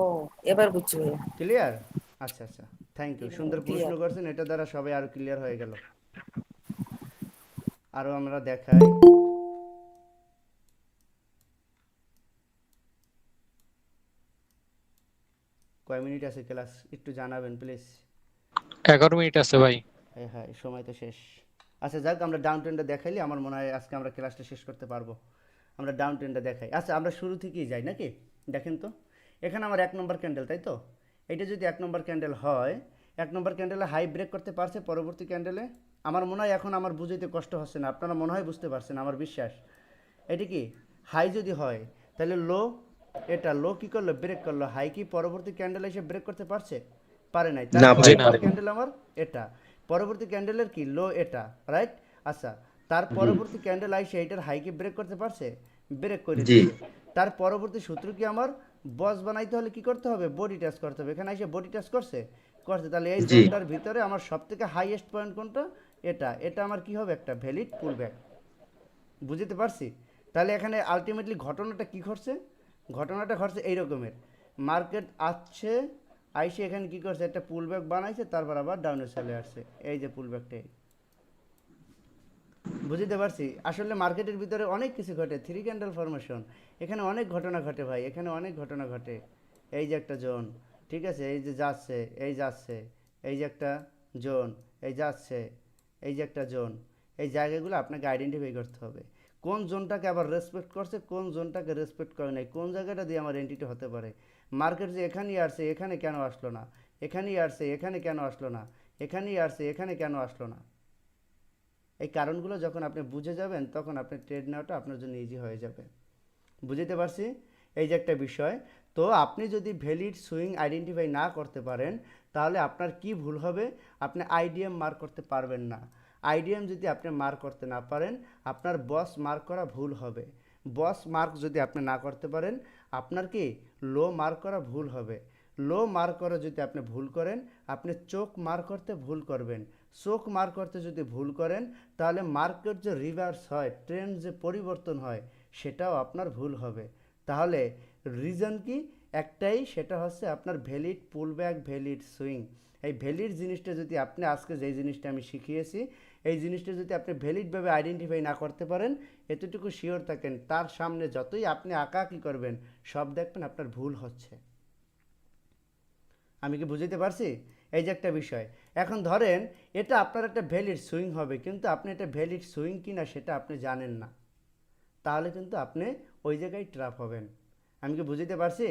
ও এবার বুঝছি ভাইয়া। ক্লিয়ার? আচ্ছা আচ্ছা, থ্যাংক ইউ, সুন্দর প্রশ্ন ক্লিয়ার। করছেন, এটা দ্বারা সবাই আরো ক্লিয়ার হয়ে গেল। আরও আমরা দেখাই। কয় মিনিট আছে ক্লাস একটু জানাবেন প্লিজ। 11 মিনিট আছে ভাই। হ্যাঁ হ্যাঁ, সময় তো শেষ। আচ্ছা যাক, আমরা ডাউন ট্রেন্ডটা দেখাইলে আমার মনে হয় আজকে আমরা ক্লাসটা শেষ করতে পারবো। আমরা ডাউন ট্রেন্ডটা দেখাই। আচ্ছা আমরা শুরু থেকেই যাই নাকি? দেখেন তো, এখানে আমার 1 নম্বর ক্যান্ডেল, তাই তো? এটা যদি 1 নম্বর ক্যান্ডেল হয়, 1 নম্বর ক্যান্ডেলে হাই ব্রেক করতে পারছে পরবর্তী ক্যান্ডেলে? আমার মনে হয় এখন আমার বুঝাইতে কষ্ট হচ্ছে না, আপনারা মনে হয় বুঝতে পারছেন, আমার বিশ্বাস। এটা কি হাই যদি হয় তাহলে লো, এটা লো কি করলো? ব্রেক করলো। হাই কি পরবর্তী ক্যান্ডেল এসে ব্রেক করতে পারছে? পারে নাই। তার না ভাই, পরবর্তী পারেনি। ক্যান্ডেল আমার এটা, পরবর্তী ক্যান্ডেলের কি লো এটা, রাইট? আচ্ছা তার পরবর্তী ক্যান্ডেল আইসে এইটার হাই কি ব্রেক করতে পারছে? ব্রেক করে জি। দিচ্ছে। তার পরবর্তী সূত্র কি? আমার বস বানাইতে হলে কি করতে হবে? বডি টাচ করতে হবে। এখানে এসে বডি টাচ করছে, করছে, তাহলে এই জি। জোনটার ভিতরে আমার সবথেকে হাইয়েস্ট পয়েন্ট কোনটা? এটা। এটা আমার কি হবে? একটা ভ্যালিড পুলব্যাক। বুঝতে পারছি? তাহলে এখানে আলটিমেটলি ঘটনাটা কি ঘটছে? ঘটনাটা ঘটছে এই রকমের, মার্কেট আসছে, আইসে এখানে কি করছে? একটা পুলব্যাক বানাইছে, তারপর আবার ডাউনে চলে আসছে। এই যে পুলব্যাকটাই, বুঝতে পারছি। আসলে মার্কেটের ভিতরে অনেক কিছু ঘটে, 3 ক্যান্ডেল ফরমেশন, এখানে অনেক ঘটনা ঘটে ভাই, এখানে অনেক ঘটনা ঘটে। এই যে একটা জোন, ঠিক আছে, এই যে যাচ্ছে, এই যাচ্ছে, এই যে একটা জোন, এই যাচ্ছে, এই যে একটা জোন, এই জায়গাগুলো আপনাকে আইডেন্টিফাই করতে হবে। কোন জোনটাকে আবার রেসপেক্ট করছে, কোন জোনটাকে রেসপেক্ট করে নাই, কোন জায়গাটা দিয়ে আমার এন্ট্রিটা হতে পারে। মার্কেট যে এখানেই আসছে, এখানে কেন আসলো না? এখানেই আসছে, এখানে কেন আসলো না? এখানেই আসছে, এখানে কেন আসলো না? এই কারণগুলো যখন আপনি বুঝে যাবেন তখন আপনার ট্রেড নেওয়াটা আপনার জন্য ইজি হয়ে যাবে। বুঝতে পারছি? এই যে একটা বিষয়। তো আপনি যদি ভ্যালিড সুইং আইডেন্টিফাই না করতে পারেন তাহলে আপনার কি ভুল হবে? আপনি আইডিএম মার্ক করতে পারবেন না। আইডিএম যদি আপনি মার্ক করতে না পারেন আপনার বস মার্ক করা ভুল হবে। বস মার্ক যদি আপনি না করতে পারেন আপনার কি লো মার্ক করা ভুল হবে। লো মার্ক করা যদি আপনি ভুল করেন আপনি চোখ মার্ক করতে ভুল করবেন। চোখ মার্ক করতে যদি ভুল করেন তাহলে মার্কেট যে রিভার্স হয়, ট্রেন্ড যে পরিবর্তন হয়, সেটাও আপনার ভুল হবে। তাহলে রিজন কি? একটাই, সেটা হচ্ছে আপনার ভ্যালিড পুলব্যাক, ভ্যালিড সুইং। এই ভ্যালিড জিনিসটা যদি আপনি আজকে যেই জিনিসটা আমি শিখিয়েছি এই জিনিসটা যদি আপনি ভ্যালিডভাবে আইডেন্টিফাই না করতে পারেন, এতটুকু শিওর থাকেন তার সামনে যতই আপনি আঁকাআঁকি করবেন সব দেখবেন আপনার ভুল হচ্ছে। আমি কি বুঝতে পারছি? এই যে একটা বিষয়। এখন ধরেন এটা আপনার একটা ভ্যালিড সুইং হবে কিন্তু আপনি এটা ভ্যালিড সুইং কিনা সেটা আপনি জানেন না, তাহলে কিন্তু আপনি ওই জায়গায় ট্র্যাপ হবেন। আমি কি বুঝতে পারছি?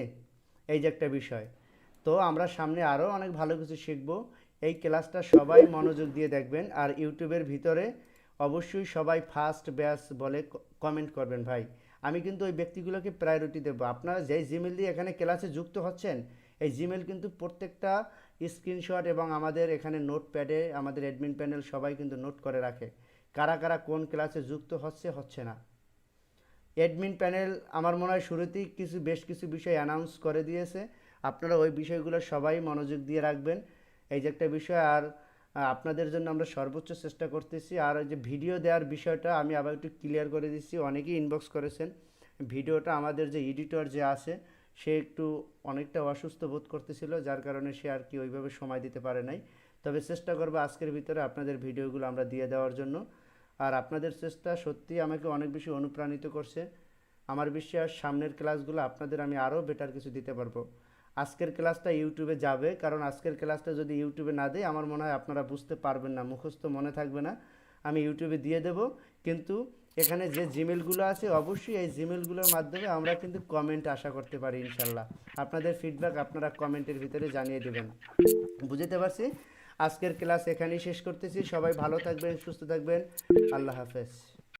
এই যে একটা বিষয়। তো আমরা সামনে আরও অনেক ভালো কিছু শিখব। এই ক্লাসটা সবাই মনোযোগ দিয়ে দেখবেন আর ইউটিউবের ভিতরে অবশ্যই সবাই ফার্স্ট ব্যাচ বলে কমেন্ট করবেন ভাই। আমি কিন্তু ওই ব্যক্তিগুলোকে প্রায়োরিটি দেবো। আপনারা যেই জিমেল দিয়ে এখানে ক্লাসে যুক্ত হচ্ছেন এই জিমেল কিন্তু প্রত্যেকটা স্ক্রিনশট এবং আমাদের এখানে নোটপ্যাডে আমাদের অ্যাডমিন প্যানেল সবাই কিন্তু নোট করে রাখে কারা কারা কোন ক্লাসে যুক্ত হচ্ছে না। অ্যাডমিন প্যানেল আমার মনে হয় শুরুতেই বেশ কিছু বিষয় অ্যানাউন্স করে দিয়েছে, আপনারা ওই বিষয়গুলো সবাই মনোযোগ দিয়ে রাখবেন। এই যে একটা বিষয়। আর আপনাদের জন্য আমরা সর্বোচ্চ চেষ্টা করতেছি। আর ওই যে ভিডিও দেওয়ার বিষয়টা আমি আবার একটু ক্লিয়ার করে দিচ্ছি, অনেকেই ইনবক্স করেছেন ভিডিওটা আমাদের যে এডিটর যে আছে সে একটু অনেকটা অসুস্থ বোধ করতেছিল, যার কারণে সে আর কি ওইভাবে সময় দিতে পারে নাই। তবে চেষ্টা করবো আজকের ভিতরে আপনাদের ভিডিওগুলো আমরা দিয়ে দেওয়ার জন্য। আর আপনাদের চেষ্টা সত্যিই আমাকে অনেক বেশি অনুপ্রাণিত করছে। আমার বিশ্বাস সামনের ক্লাসগুলো আপনাদের আমি আরও বেটার কিছু দিতে পারবো। আজকের ক্লাসটা ইউটিউবে যাবে, কারণ আজকের ক্লাসটা যদি ইউটিউবে না দেয় আমার মনে হয় আপনারা বুঝতে পারবেন না, মুখস্থ মনে থাকবে না। আমি ইউটিউবে দিয়ে দেব, কিন্তু এখানে যে জিমেলগুলো আছে অবশ্যই এই জিমেলগুলোর মাধ্যমে আমরা কিন্তু কমেন্ট আশা করতে পারি ইনশাল্লাহ। আপনাদের ফিডব্যাক আপনারা কমেন্টের ভিতরে জানিয়ে দেবেন। বুঝতে পারছি? আজকের ক্লাস এখানেই শেষ করতেছি। সবাই ভালো থাকবেন, সুস্থ থাকবেন। আল্লাহ হাফেজ।